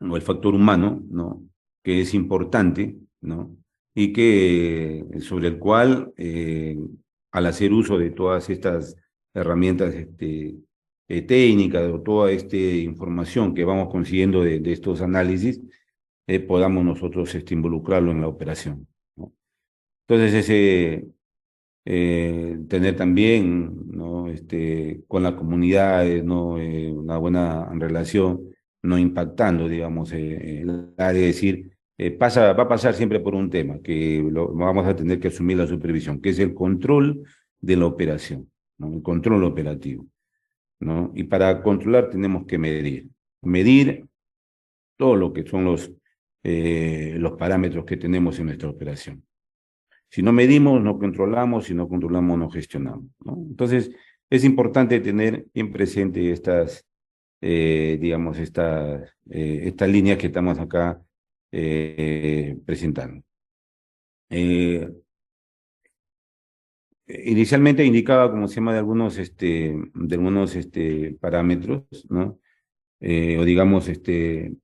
o el factor humano, ¿no? Que es importante, ¿no? Y sobre el cual, al hacer uso de todas estas herramientas técnicas o toda esta información que vamos consiguiendo de estos análisis, podamos nosotros involucrarlo en la operación, ¿no? Entonces, tener también, ¿no? Con las comunidades, ¿no? Una buena relación, no impactando, digamos, el área, de decir, va a pasar siempre por un tema, que vamos a tener que asumir la supervisión, que es el control de la operación, ¿no? El control operativo, ¿no? Y para controlar tenemos que medir todo lo que son los parámetros que tenemos en nuestra operación. Si no medimos, no controlamos; si no controlamos, no gestionamos, ¿no? Entonces, es importante tener bien presente digamos, estas líneas que estamos acá presentando. Eh, Inicialmente indicaba, como se llama, de algunos parámetros, ¿no? O digamos,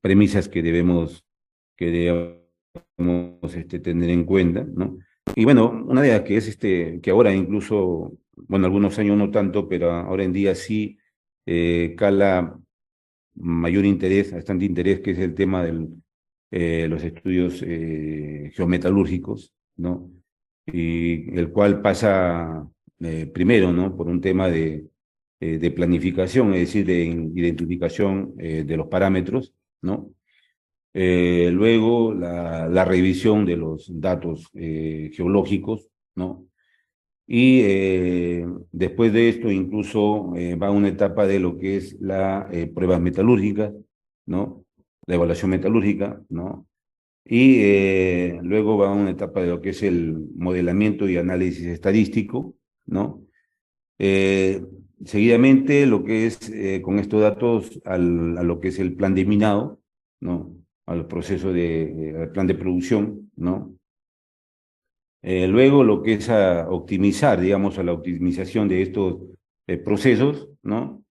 premisas que debemos tener en cuenta, ¿no? Y bueno, una de ellas que es que ahora incluso, bueno, algunos años no tanto, pero ahora en día sí cala mayor interés, bastante interés, que es el tema de los estudios geometalúrgicos, ¿no? Y el cual pasa primero, ¿no? Por un tema de planificación, es decir, de identificación de los parámetros, ¿no? Luego la revisión de los datos geológicos, ¿no? Y después de esto incluso va a una etapa de lo que es la pruebas metalúrgicas, ¿no? La evaluación metalúrgica, ¿no? Y luego va a una etapa de lo que es el modelamiento y análisis estadístico, ¿no? Eh, seguidamente, lo que es con estos datos a lo que es el plan de minado, ¿no? Al proceso al plan de producción, ¿no? Luego lo que es a optimizar, digamos, a la optimización de estos procesos, ¿no?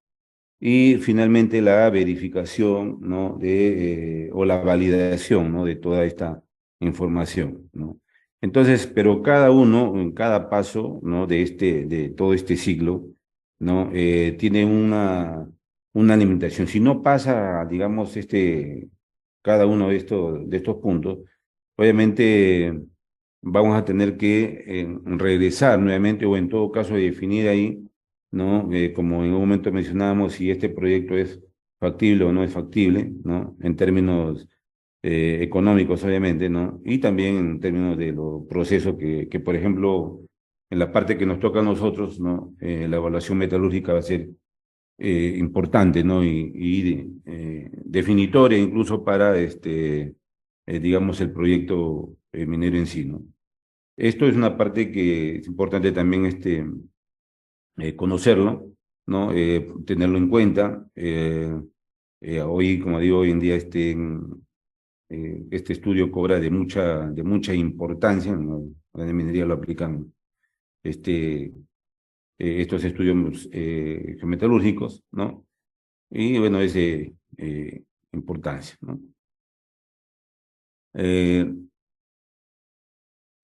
Y finalmente la verificación, ¿no? O la validación, ¿no? De toda esta información, ¿no? Entonces, pero cada uno, en cada paso, ¿no? De todo este ciclo, ¿no? Tiene una limitación. Si no pasa, digamos, cada uno de estos puntos, obviamente vamos a tener que regresar nuevamente o en todo caso definir ahí, ¿no? Como en un momento mencionábamos, si este proyecto es factible o no es factible, ¿no? En términos económicos, obviamente, ¿no? Y también en términos de los procesos por ejemplo, en la parte que nos toca a nosotros, ¿no? La evaluación metalúrgica va a ser importante, ¿no? Y definitoria incluso para, digamos, el proyecto minero en sí, ¿no? Esto es una parte que es importante también conocerlo, ¿no? Tenerlo en cuenta. Hoy, como digo, hoy en día este estudio cobra de mucha importancia, ¿no? En minería lo aplican estos estudios geometalúrgicos, ¿no? Y bueno, es de importancia, ¿no? Eh,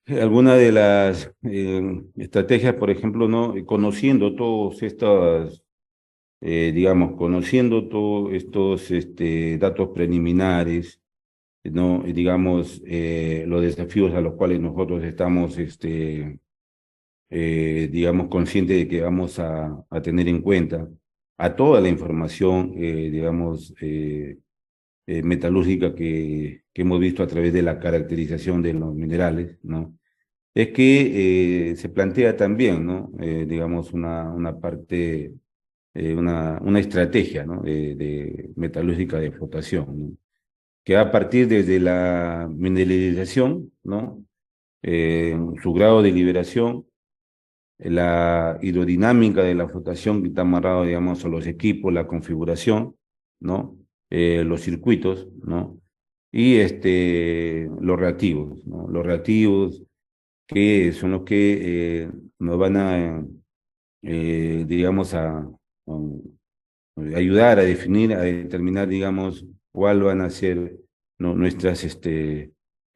Alguna de las estrategias, por ejemplo, ¿no? Conociendo todos estos, digamos, conociendo todos estos datos preliminares, ¿no? Y digamos, los desafíos a los cuales nosotros estamos, digamos, conscientes de que vamos a tener en cuenta a toda la información, digamos, metalúrgica que hemos visto a través de la caracterización de los minerales, ¿no? Es que se plantea también, ¿no? Digamos, una parte, una estrategia, ¿no? De metalúrgica de flotación, ¿no? Que va a partir desde la mineralización, ¿no? Su grado de liberación, la hidrodinámica de la flotación que está amarrado, digamos, a los equipos, la configuración, ¿no? Los circuitos, ¿no? Y los reactivos, ¿no? Los reactivos que son los que nos van a, digamos, ayudar a definir, a determinar, digamos, cuál van a ser, ¿no? Nuestras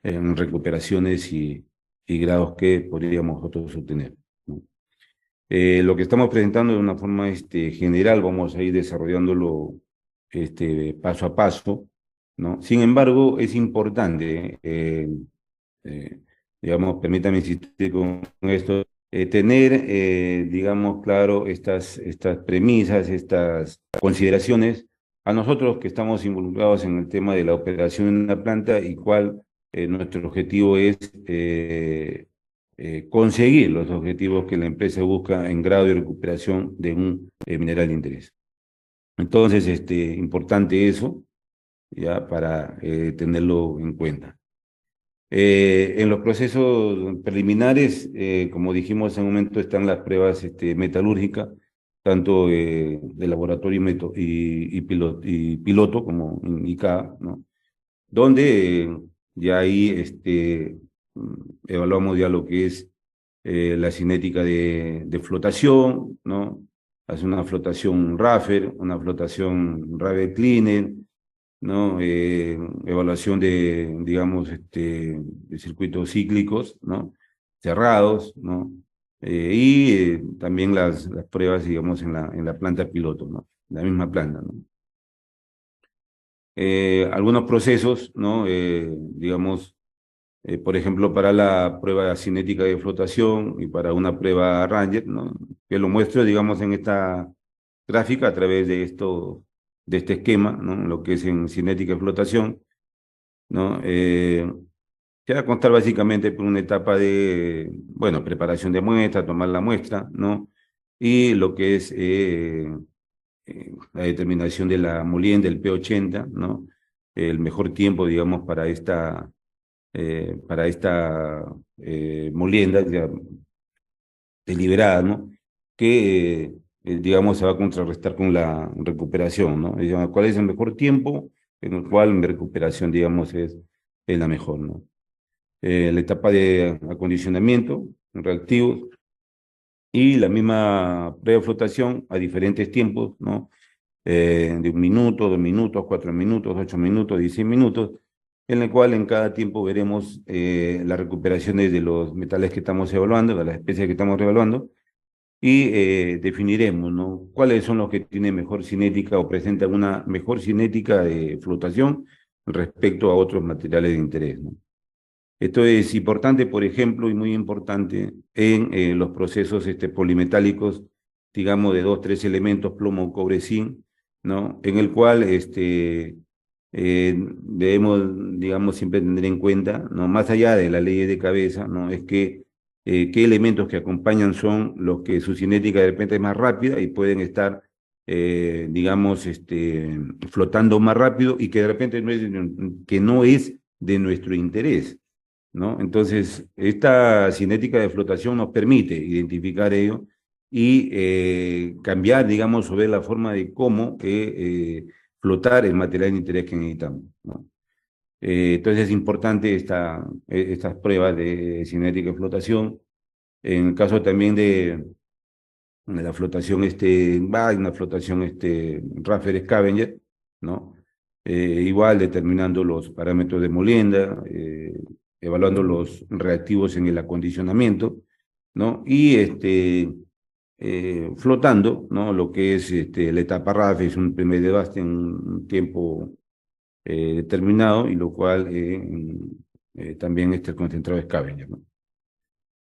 recuperaciones y grados que podríamos nosotros obtener, ¿no? Lo que estamos presentando de una forma general, vamos a ir desarrollándolo paso a paso, ¿no? Sin embargo, es importante, eh, digamos, permítame insistir con esto, tener, digamos, claro, estas premisas, estas consideraciones, a nosotros que estamos involucrados en el tema de la operación en la planta y cuál nuestro objetivo es conseguir los objetivos que la empresa busca en grado de recuperación de un mineral de interés. Entonces, importante eso, ya, para tenerlo en cuenta. En los procesos preliminares, como dijimos en un momento, están las pruebas metalúrgicas, tanto de laboratorio y piloto como en ICA, ¿no? Donde ya ahí evaluamos ya lo que es la cinética de flotación, ¿no? Hace una flotación Raffer, una flotación Ravel Cleaner, ¿no? Evaluación digamos, de circuitos cíclicos, ¿no? Cerrados, ¿no? También las pruebas, digamos, en la planta piloto, ¿no? La misma planta, ¿no? Algunos procesos, ¿no? Digamos, por ejemplo, para la prueba cinética de flotación y para una prueba Ranger, ¿no? Que lo muestro, digamos, en esta gráfica a través de este esquema, ¿no? Lo que es en cinética de flotación, ¿no? Que va a constar básicamente por una etapa de, bueno, preparación de muestra, tomar la muestra, ¿no? Y lo que es la determinación de la molienda, del P80, ¿no? El mejor tiempo, digamos, para esta molienda ya deliberada, ¿no? Que digamos, se va a contrarrestar con la recuperación, ¿no? Digamos, ¿cuál es el mejor tiempo en el cual mi recuperación, digamos, es la mejor, ¿no? La etapa de acondicionamiento, reactivos, y la misma prueba de flotación a diferentes tiempos, ¿no? De 1 minuto, 2 minutos, 4 minutos, 8 minutos, 16 minutos, en el cual en cada tiempo veremos las recuperaciones de los metales que estamos evaluando, de las especies que estamos evaluando, y definiremos, ¿no? Cuáles son los que tienen mejor cinética o presentan una mejor cinética de flotación respecto a otros materiales de interés, ¿no? Esto es importante, por ejemplo, y muy importante en los procesos polimetálicos, digamos, de dos, tres elementos, plomo, cobre, zinc, ¿no? En el cual debemos, digamos, siempre tener en cuenta, ¿no? Más allá de la ley de cabeza, ¿no? Es que qué elementos que acompañan son los que su cinética de repente es más rápida y pueden estar, digamos, flotando más rápido y que de repente que no es de nuestro interés, ¿no? Entonces, esta cinética de flotación nos permite identificar ello y cambiar, digamos, sobre la forma de cómo flotar el material de interés que necesitamos, ¿no? Entonces es importante estas pruebas de cinética de flotación. En el caso también de la flotación, va una flotación Raffer-Scavenger, ¿no? Igual determinando los parámetros de molienda, evaluando los reactivos en el acondicionamiento, ¿no? Y flotando, ¿no? Lo que es la etapa RAF, es un primer debaste en un tiempo determinado, y lo cual también el concentrado Scavenger, ¿no?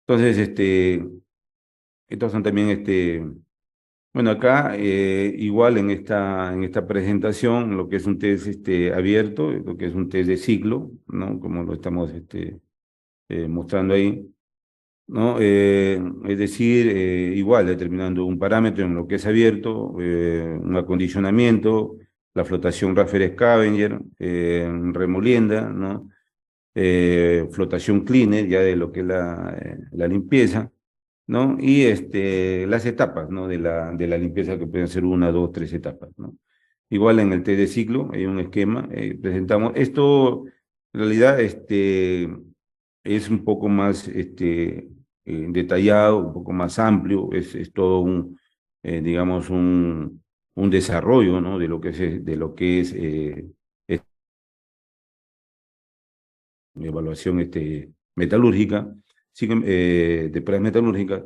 Entonces, estos son también bueno, acá igual en esta presentación, lo que es un test abierto, lo que es un test de ciclo, ¿no? Como lo estamos mostrando ahí, ¿no? Es decir, igual determinando un parámetro en lo que es abierto, un acondicionamiento, la flotación Raffer-Scavenger, remolienda, ¿no? Flotación cleaner, ya de lo que es la limpieza, ¿no? Y las etapas, ¿no? De la limpieza, que pueden ser una, dos, tres etapas, ¿no? Igual en el test de ciclo hay un esquema, presentamos. Esto, en realidad, es un poco más detallado, un poco más amplio, es todo digamos, un desarrollo, ¿no? De lo que es evaluación metalúrgica, de pruebas metalúrgicas.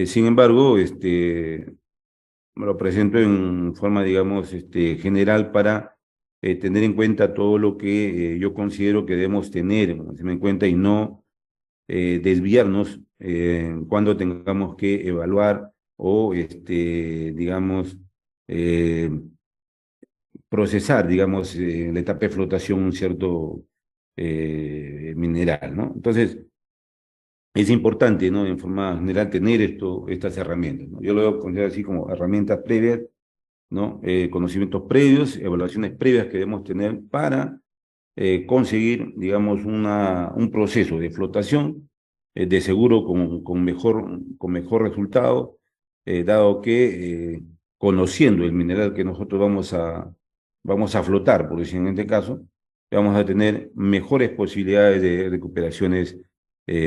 Sin embargo, me lo presento en forma, digamos, general para tener en cuenta todo lo que yo considero que debemos tener en cuenta y no desviarnos cuando tengamos que evaluar o, digamos, eh, procesar, digamos, en la etapa de flotación un cierto mineral, ¿no? Entonces, es importante, ¿no? En forma general tener estas herramientas, ¿no? Yo lo veo considerar así como herramientas previas, ¿no? Conocimientos previos, evaluaciones previas que debemos tener para conseguir, digamos, un proceso de flotación de seguro con mejor resultado, dado que conociendo el mineral que nosotros vamos a flotar, por decir en este caso, vamos a tener mejores posibilidades de recuperaciones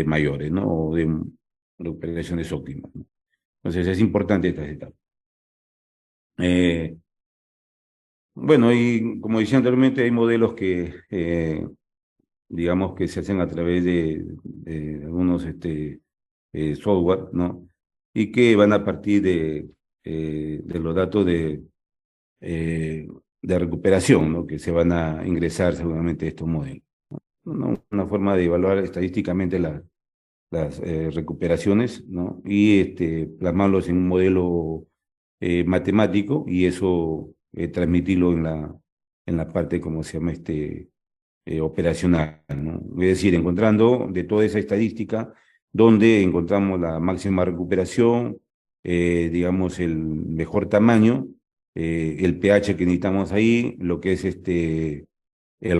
mayores, ¿no? O de recuperaciones óptimas, ¿no? Entonces es importante estas etapas. Eh, bueno, y como decía anteriormente, hay modelos que digamos que se hacen a través de algunos software, ¿no? Y que van a partir de los datos eh, de recuperación, ¿no? Que se van a ingresar seguramente a estos modelos, ¿no? Una forma de evaluar estadísticamente las recuperaciones, ¿no? Y plasmarlos en un modelo matemático, y eso transmitirlo en la parte, como se llama, operacional, ¿no? Es decir, encontrando de toda esa estadística donde encontramos la máxima recuperación, digamos, el mejor tamaño, el pH que necesitamos ahí, lo que es el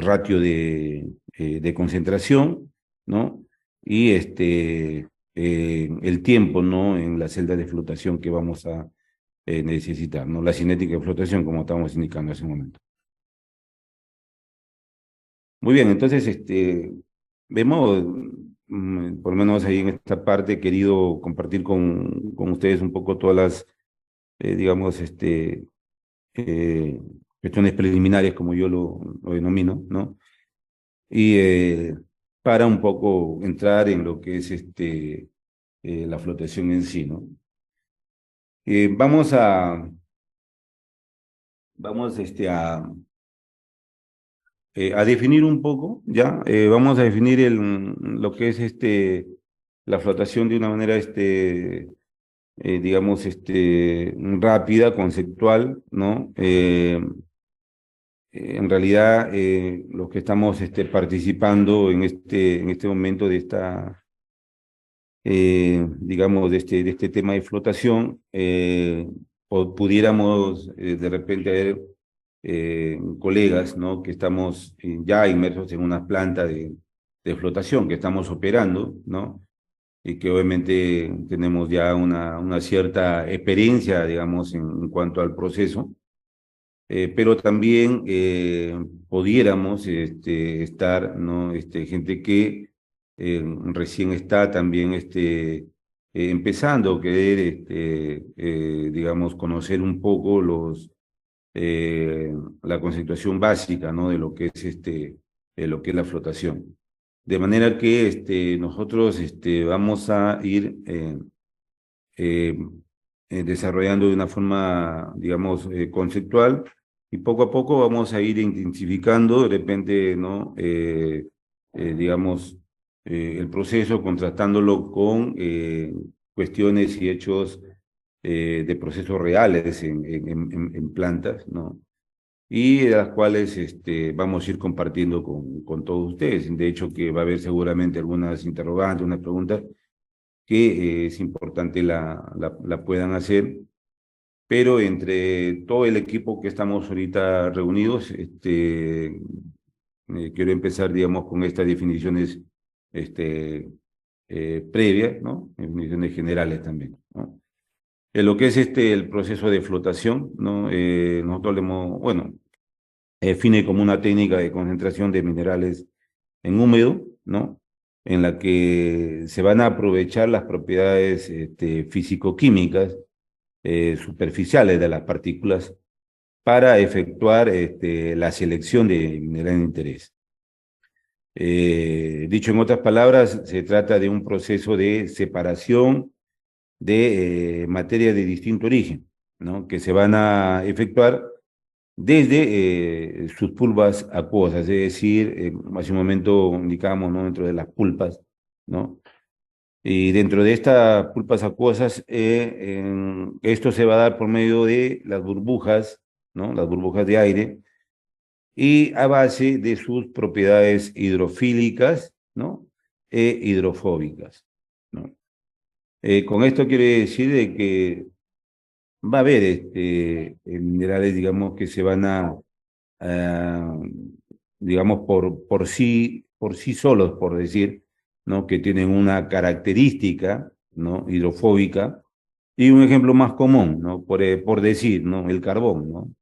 ratio de concentración, ¿no? Y el tiempo, ¿no? En la celda de flotación que vamos necesitar, ¿no? La cinética de flotación, como estamos indicando hace un momento. Muy bien, entonces, vemos, por lo menos ahí en esta parte, he querido compartir con ustedes un poco todas las, digamos, eh, cuestiones preliminares, como yo lo denomino, ¿no? Y para un poco entrar en lo que es la flotación en sí, ¿no? Vamos a definir un poco, ¿ya? Vamos a definir lo que es la flotación de una manera, digamos, rápida, conceptual, ¿no? En realidad, los que estamos participando en este momento de esta, digamos, de este tema de flotación, pudiéramos de repente haber colegas, ¿no? Que estamos ya inmersos en una planta de flotación que estamos operando, ¿no? Y que obviamente tenemos ya una cierta experiencia, digamos, en cuanto al proceso, pero también pudiéramos estar, ¿no? Gente que recién está también empezando a querer, digamos, conocer un poco la conceptuación básica, ¿no? De lo que es, lo que es la flotación. De manera que nosotros vamos a ir eh, desarrollando de una forma, digamos, conceptual, y poco a poco vamos a ir intensificando, de repente, ¿no? Digamos, el proceso, contrastándolo con cuestiones y hechos de procesos reales en plantas, ¿no? Y de las cuales vamos a ir compartiendo con todos ustedes. De hecho, que va a haber seguramente algunas interrogantes, unas preguntas que es importante la puedan hacer, pero entre todo el equipo que estamos ahorita reunidos, quiero empezar, digamos, con estas definiciones previas, ¿no? Definiciones generales también, ¿no? En lo que es el proceso de flotación, ¿no? Nosotros le hemos, bueno, define como una técnica de concentración de minerales en húmedo, ¿no? En la que se van a aprovechar las propiedades físico-químicas superficiales de las partículas para efectuar la selección de minerales de interés. Dicho en otras palabras, se trata de un proceso de separación de materia de distinto origen, ¿no? Que se van a efectuar desde sus pulpas acuosas, es decir, hace un momento indicábamos, ¿no? Dentro de las pulpas, ¿no? Y dentro de estas pulpas acuosas, esto se va a dar por medio de las burbujas, ¿no? Las burbujas de aire, y a base de sus propiedades hidrofílicas, ¿no? E hidrofóbicas, ¿no? Con esto quiere decir de que va a haber minerales, digamos, que se van a, digamos, por sí solos, por decir, ¿no? Que tienen una característica, ¿no? Hidrofóbica. Y un ejemplo más común, ¿no? Por decir, ¿no? El carbón, ¿no?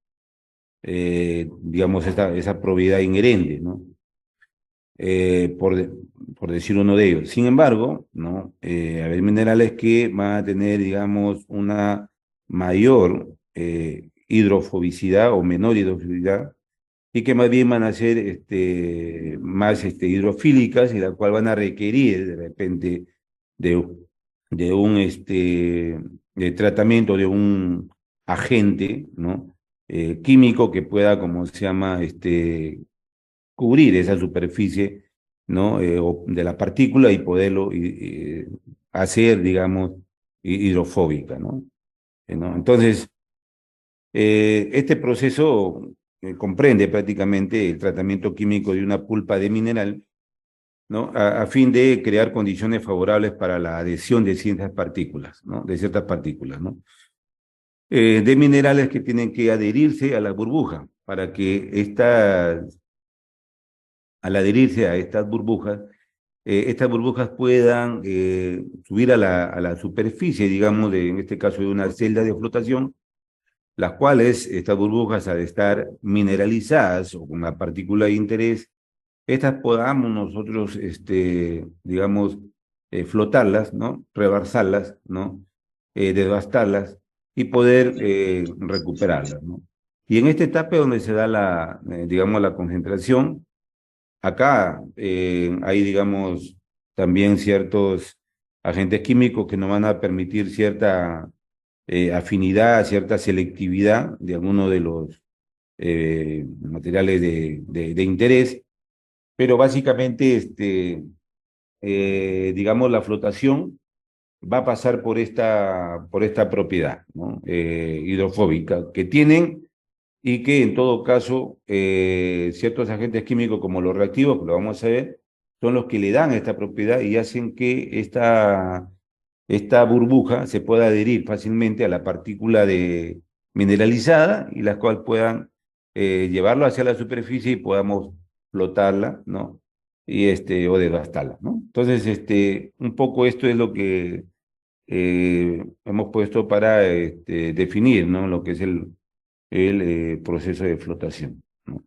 Digamos, esa propiedad inherente, ¿no? Eh, por, de- por decir uno de ellos. Sin embargo, ¿no? Hay minerales que van a tener, digamos, una mayor hidrofobicidad o menor hidrofobicidad, y que más bien van a ser más hidrofílicas, y la cual van a requerir de repente de, de un de tratamiento de un agente, ¿no? Químico que pueda, como se llama, cubrir esa superficie, ¿no? De la partícula, y poderlo hacer, digamos, hidrofóbica, ¿no? ¿No? Entonces, este proceso comprende prácticamente el tratamiento químico de una pulpa de mineral, ¿no? A fin de crear condiciones favorables para la adhesión de ciertas partículas, ¿no? De ciertas partículas, ¿no? De minerales que tienen que adherirse a la burbuja para que al adherirse a estas burbujas puedan subir a la superficie, digamos, en este caso de una celda de flotación, las cuales estas burbujas, al estar mineralizadas o con una partícula de interés, estas podamos nosotros, digamos, flotarlas, ¿no? Rebarsarlas, ¿no? Devastarlas y poder recuperarlas, ¿no? Y en esta etapa es donde se da digamos, la concentración. Acá hay, digamos, también ciertos agentes químicos que nos van a permitir cierta afinidad, cierta selectividad de algunos de los materiales de interés, pero básicamente, digamos, la flotación va a pasar por esta propiedad, ¿no? Hidrofóbica que tienen y que en todo caso ciertos agentes químicos como los reactivos, que lo vamos a ver, son los que le dan esta propiedad y hacen que esta burbuja se pueda adherir fácilmente a la partícula mineralizada y las cuales puedan llevarlo hacia la superficie y podamos flotarla, ¿no? Y o devastarla, ¿no? Entonces, un poco esto es lo que hemos puesto para definir, ¿no? Lo que es el proceso de flotación, ¿no?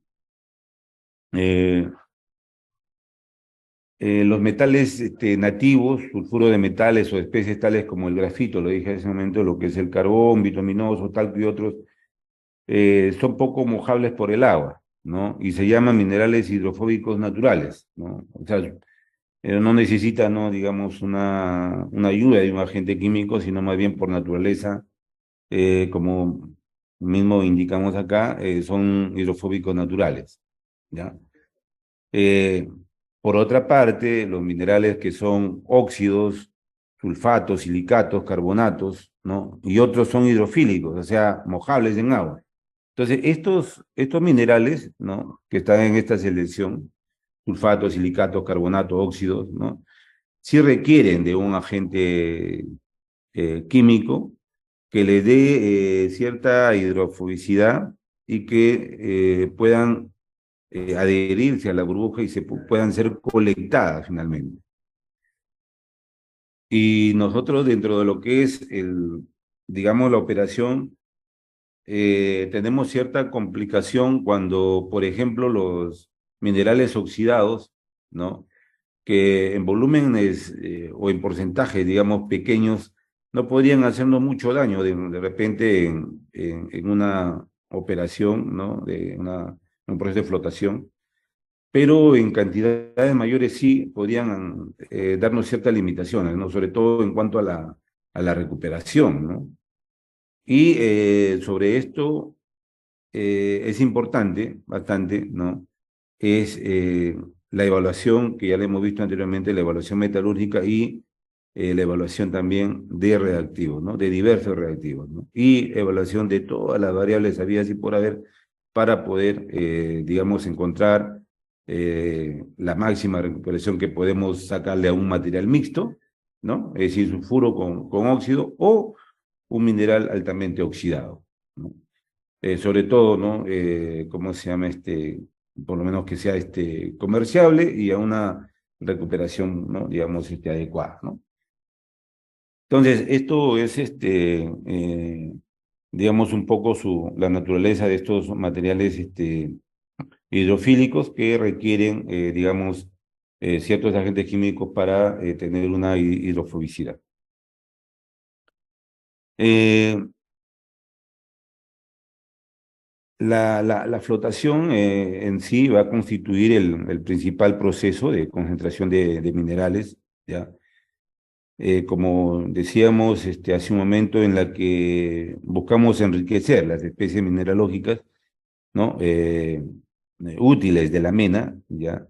Eh, los metales nativos, sulfuro de metales o especies tales como el grafito, lo dije en ese momento, lo que es el carbón, bituminoso, talco y otros, son poco mojables por el agua, ¿no? Y se llaman minerales hidrofóbicos naturales, ¿no? O sea, no necesita, ¿no? Digamos, una ayuda de un agente químico, sino más bien por naturaleza, como mismo indicamos acá, son hidrofóbicos naturales, ¿ya? Eh, por otra parte, los minerales que son óxidos, sulfatos, silicatos, carbonatos, ¿no? Y otros son hidrofílicos, o sea, mojables en agua. Entonces, estos minerales, ¿no? Que están en esta selección, sulfatos, silicatos, carbonatos, óxidos, ¿no? Sí requieren de un agente químico que le dé cierta hidrofobicidad y que puedan adherirse a la burbuja y puedan ser colectadas finalmente. Y nosotros dentro de lo que es digamos, la operación, tenemos cierta complicación cuando, por ejemplo, los minerales oxidados, ¿no? Que en volúmenes o en porcentajes, digamos, pequeños, no podrían hacernos mucho daño de repente en una operación, ¿no? Un proceso de flotación, pero en cantidades mayores sí podrían darnos ciertas limitaciones, ¿no? Sobre todo en cuanto a la recuperación, ¿no? Y sobre esto es importante, bastante, ¿no? Es la evaluación que ya le hemos visto anteriormente, la evaluación metalúrgica y la evaluación también de reactivos, ¿no? De diversos reactivos, ¿no? Y evaluación de todas las variables habidas y por haber para poder, digamos, encontrar la máxima recuperación que podemos sacarle a un material mixto, ¿no? Es decir, sulfuro con óxido o un mineral altamente oxidado, ¿no? Sobre todo, ¿no? ¿Cómo se llama por lo menos que sea comerciable y a una recuperación, ¿no? Digamos, adecuada, ¿no? Entonces, esto es, digamos, un poco la naturaleza de estos materiales, hidrofílicos que requieren, digamos, ciertos agentes químicos para tener una hidrofobicidad. Eh, la flotación en sí va a constituir el principal proceso de concentración de minerales, ¿ya? Como decíamos hace un momento, en la que buscamos enriquecer las especies mineralógicas, ¿no? Útiles de la mena, ¿ya?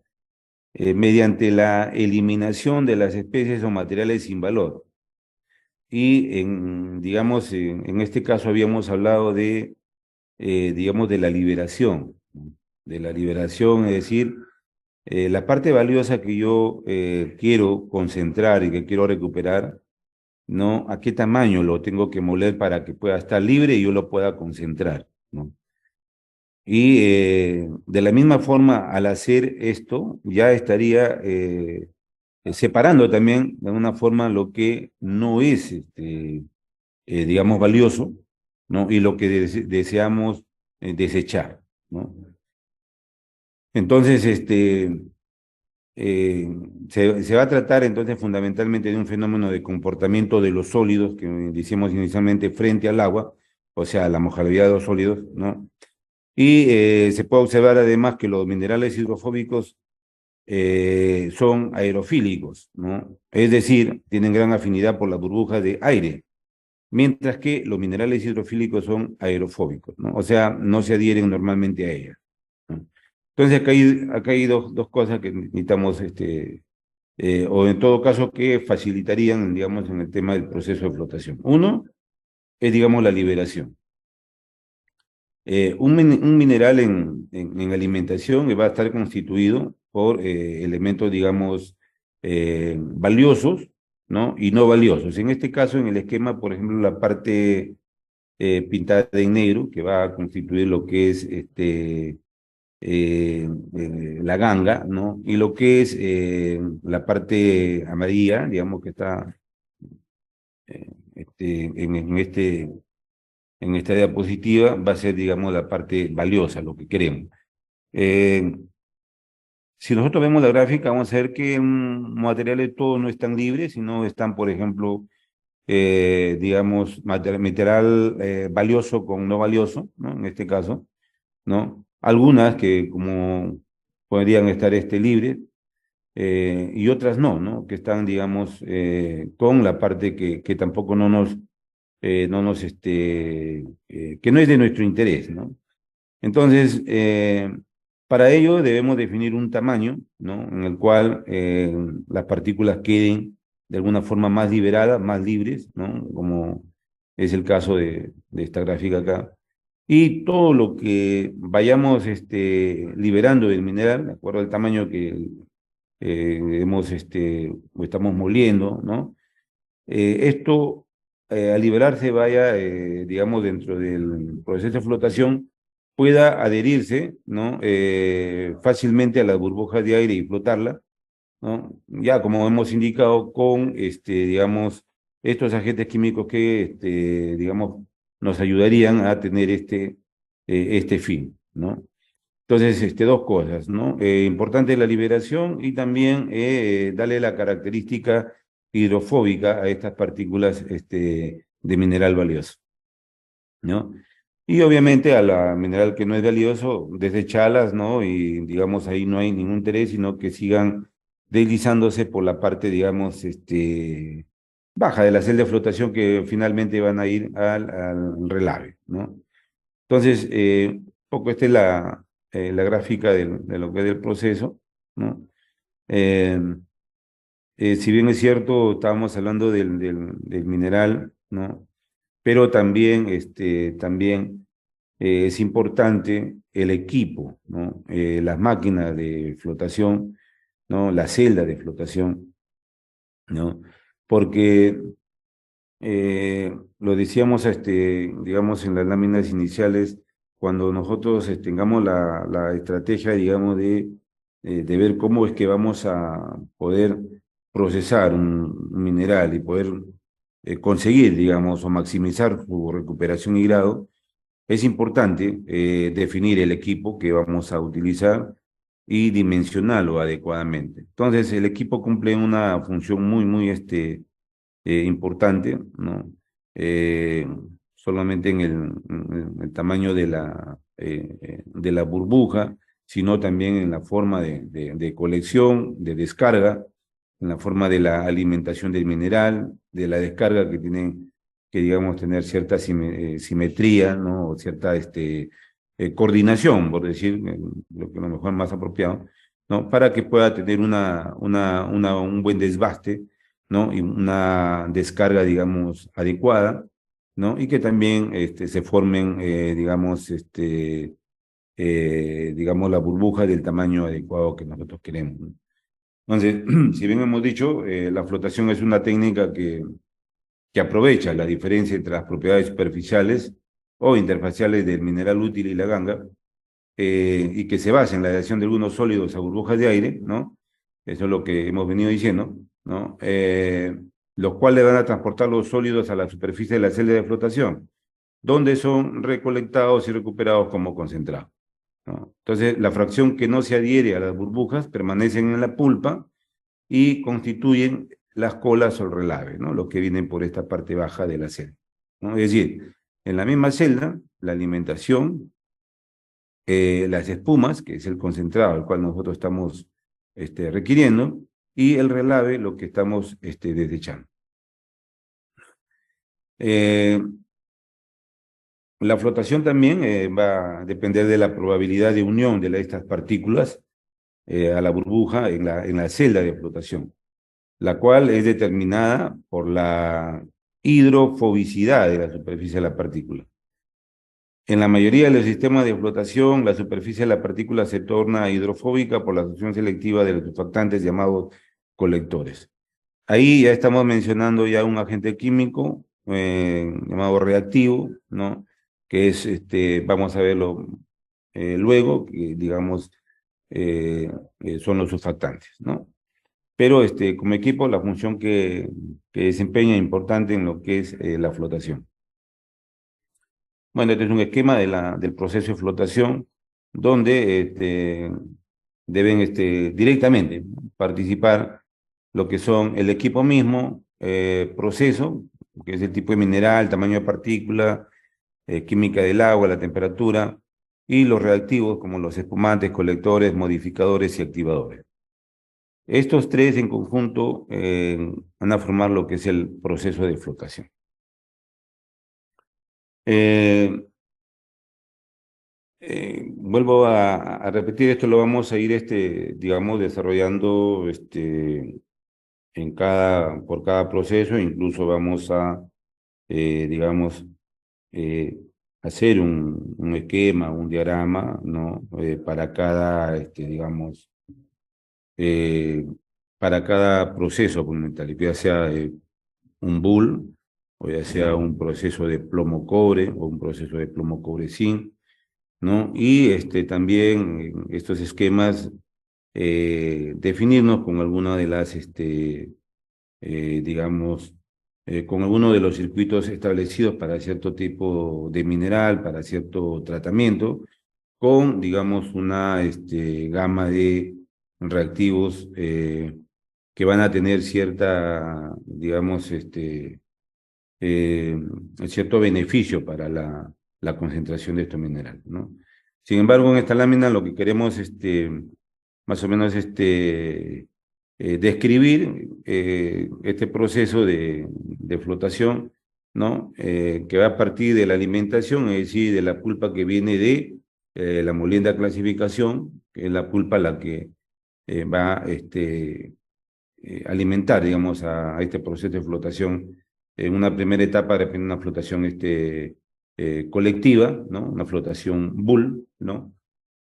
Mediante la eliminación de las especies o materiales sin valor. Y digamos, en este caso habíamos hablado digamos, de la liberación, ¿no? De la liberación, es decir, la parte valiosa que yo quiero concentrar y que quiero recuperar, ¿no? ¿A qué tamaño lo tengo que moler para que pueda estar libre y yo lo pueda concentrar, ¿no? Y de la misma forma, al hacer esto, ya estaría separando también de una forma lo que no es, digamos, valioso, ¿no? Y lo que deseamos desechar, ¿no? Entonces, eh, se va a tratar entonces fundamentalmente de un fenómeno de comportamiento de los sólidos que decíamos inicialmente frente al agua, o sea, la mojabilidad de los sólidos, ¿no? Y se puede observar además que los minerales hidrofóbicos son aerofílicos, ¿no? Es decir, tienen gran afinidad por las burbujas de aire, mientras que los minerales hidrofílicos son aerofóbicos, ¿no? O sea, no se adhieren normalmente a ellas, ¿no? Entonces, acá hay dos cosas que necesitamos, o en todo caso, que facilitarían, digamos, en el tema del proceso de flotación. Uno es, digamos, la liberación. Un mineral en alimentación va a estar constituido por elementos, digamos, valiosos, ¿no? Y no valiosos. En este caso, en el esquema, por ejemplo, la parte pintada en negro, que va a constituir lo que es la ganga, ¿no? Y lo que es la parte amarilla, digamos, que está en esta diapositiva, va a ser, digamos, la parte valiosa, lo que queremos. Eh, si nosotros vemos la gráfica, vamos a ver que materiales todos no están libres, sino están, por ejemplo, digamos, material valioso con no valioso, ¿no? En este caso, ¿no? Algunas que como podrían estar libres, y otras no, ¿no? Que están, digamos, con la parte que tampoco que no es de nuestro interés, ¿no? Entonces, para ello debemos definir un tamaño, ¿no? En el cual las partículas queden de alguna forma más liberadas, más libres, ¿no? Como es el caso de esta gráfica acá. Y todo lo que vayamos liberando del mineral, de acuerdo al tamaño que o estamos moliendo, ¿no? Esto, al liberarse, vaya, digamos, dentro del proceso de flotación, pueda adherirse, ¿no? Fácilmente a las burbujas de aire y flotarla, ¿no? Ya como hemos indicado con, digamos, estos agentes químicos que, digamos, nos ayudarían a tener este fin, ¿no? Entonces, dos cosas, ¿no? Importante la liberación y también darle la característica hidrofóbica a estas partículas de mineral valioso, ¿no? Y obviamente a la mineral que no es valioso, desecharlas, ¿no? Y digamos, ahí no hay ningún interés, sino que sigan deslizándose por la parte, digamos, baja de la celda de flotación que finalmente van a ir al relave, ¿no? Entonces, un poco esta es la gráfica de lo que es el proceso, ¿no? Eh, si bien es cierto, estábamos hablando del mineral, ¿no? Pero también, también es importante el equipo, ¿no? Las máquinas de flotación, ¿no? La celda de flotación, ¿no? Porque lo decíamos, digamos, en las láminas iniciales, cuando nosotros tengamos la estrategia, digamos, de ver cómo es que vamos a poder procesar un mineral y poder conseguir, digamos, o maximizar su recuperación y grado, es importante definir el equipo que vamos a utilizar y dimensionarlo adecuadamente. Entonces, el equipo cumple una función muy, importante, ¿no? Eh, solamente en el tamaño de la burbuja, sino también en la forma de colección, de descarga, en la forma de la alimentación del mineral, de la descarga que tienen que, digamos, tener cierta simetría, ¿no? O cierta coordinación, por decir, lo que a lo mejor es más apropiado, ¿no? Para que pueda tener un buen desbaste, ¿no? Y una descarga, digamos, adecuada, ¿no? Y que también se formen, digamos, la burbuja del tamaño adecuado que nosotros queremos, ¿no? Entonces, si bien hemos dicho, la flotación es una técnica que aprovecha la diferencia entre las propiedades superficiales o interfaciales del mineral útil y la ganga, y que se basa en la adhesión de algunos sólidos a burbujas de aire, ¿no? Eso es lo que hemos venido diciendo, ¿no? Los cuales van a transportar los sólidos a la superficie de la celda de flotación. donde son recolectados y recuperados como concentrado, ¿no? Entonces, la fracción que no se adhiere a las burbujas permanecen en la pulpa y constituyen las colas o el relave, ¿no? Los que vienen por esta parte baja de la celda, ¿no? Es decir, en la misma celda, la alimentación, las espumas, que es el concentrado al cual nosotros estamos requiriendo, y el relave, lo que estamos desechando. La flotación también va a depender de la probabilidad de unión de estas partículas a la burbuja en la celda de flotación, la cual es determinada por la hidrofobicidad de la superficie de la partícula. En la mayoría de los sistemas de flotación, la superficie de la partícula se torna hidrofóbica por la absorción selectiva de los surfactantes llamados colectores. Ahí ya estamos mencionando ya un agente químico llamado reactivo, ¿no? Que es, vamos a verlo luego, que digamos, son los surfactantes, ¿no? Pero como equipo, la función que desempeña es importante en lo que es la flotación. Bueno, este es un esquema del proceso de flotación donde deben directamente participar lo que son el equipo mismo, proceso, que es el tipo de mineral, tamaño de partícula, química del agua, la temperatura, y los reactivos como los espumantes, colectores, modificadores y activadores. Estos tres en conjunto van a formar lo que es el proceso de flotación. Vuelvo a repetir, esto lo vamos a ir, digamos, desarrollando por cada proceso, incluso vamos a, digamos, hacer un esquema, un diagrama, ¿no? Para cada, digamos, para cada proceso documental, ya sea un bull, o ya sea un proceso de plomo-cobre, o un proceso de plomo-cobre-zinc, ¿no? Y también estos esquemas, definirnos con alguna de las, digamos, con alguno de los circuitos establecidos para cierto tipo de mineral, para cierto tratamiento, con, digamos, una gama de reactivos que van a tener cierta, digamos, eh, cierto beneficio para la concentración de estos minerales, ¿no? Sin embargo, en esta lámina lo que queremos más o menos describir este proceso de flotación, ¿no? Que va a partir de la alimentación, es decir, de la pulpa que viene de la molienda clasificación, que es la pulpa la que va a alimentar, digamos, a este proceso de flotación. En una primera etapa depende de una flotación colectiva, ¿no? Una flotación bull, ¿no?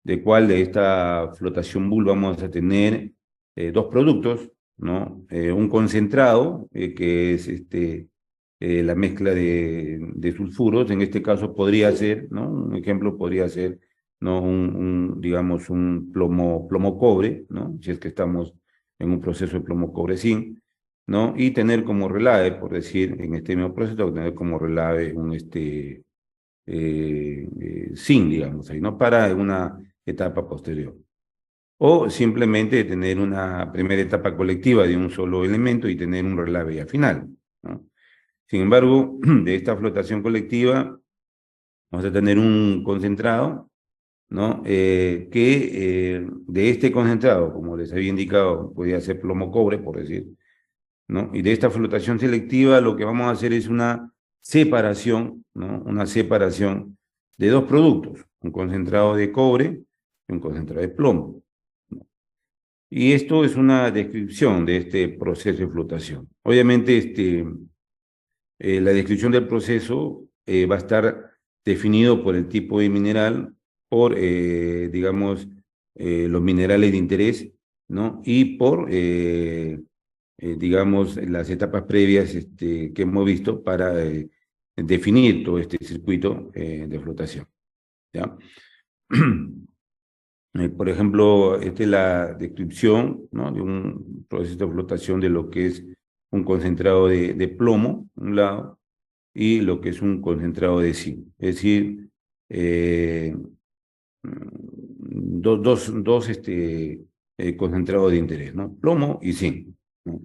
De cual de esta flotación bull vamos a tener dos productos, ¿no? Un concentrado, que es la mezcla de sulfuros, en este caso podría ser, ¿no? Un ejemplo podría ser, ¿no? Digamos, un plomo-cobre, ¿no? Si es que estamos en un proceso de plomo-cobre-zinc, ¿no? Y tener como relave, por decir, en este mismo proceso, tener como relave un zinc, digamos, ahí, ¿no? Para una etapa posterior. O simplemente tener una primera etapa colectiva de un solo elemento y tener un relave ya final, ¿no? Sin embargo, de esta flotación colectiva vamos a tener un concentrado, ¿no? De este concentrado, como les había indicado, podría ser plomo-cobre, por decir, ¿no? Y de esta flotación selectiva lo que vamos a hacer es una separación, ¿no? Una separación de dos productos, un concentrado de cobre y un concentrado de plomo. Y esto es una descripción de este proceso de flotación. Obviamente, la descripción del proceso va a estar definido por el tipo de mineral, por, digamos, los minerales de interés, ¿no? Y por, digamos, las etapas previas que hemos visto para definir todo este circuito de flotación, ¿ya? Por ejemplo, esta es la descripción, ¿no? De un proceso de flotación de lo que es un concentrado de plomo, un lado, y lo que es un concentrado de zinc. Es decir, eh, dos concentrados de interés, ¿no? Plomo y zinc, ¿no?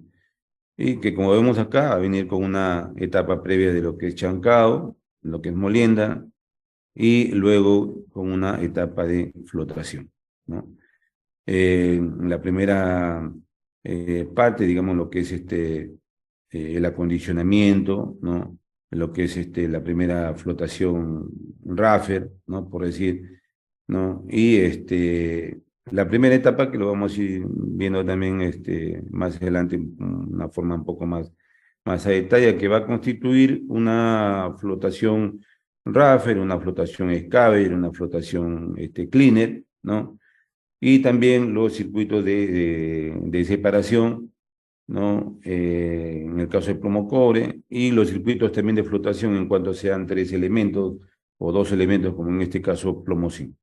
Y que como vemos acá, va a venir con una etapa previa de lo que es chancado, lo que es molienda, y luego con una etapa de flotación, ¿no? La primera parte, digamos, lo que es el acondicionamiento, ¿no? Lo que es la primera flotación Raffer, ¿no? Por decir, ¿no? Y la primera etapa que lo vamos a ir viendo también más adelante, una forma un poco más a detalle, que va a constituir una flotación Raffer, una flotación Scavenger, una flotación Cleaner, ¿no? Y también los circuitos de separación, ¿no? En el caso de plomo cobre, y los circuitos también de flotación en cuanto sean tres elementos o dos elementos, como en este caso plomo zinc.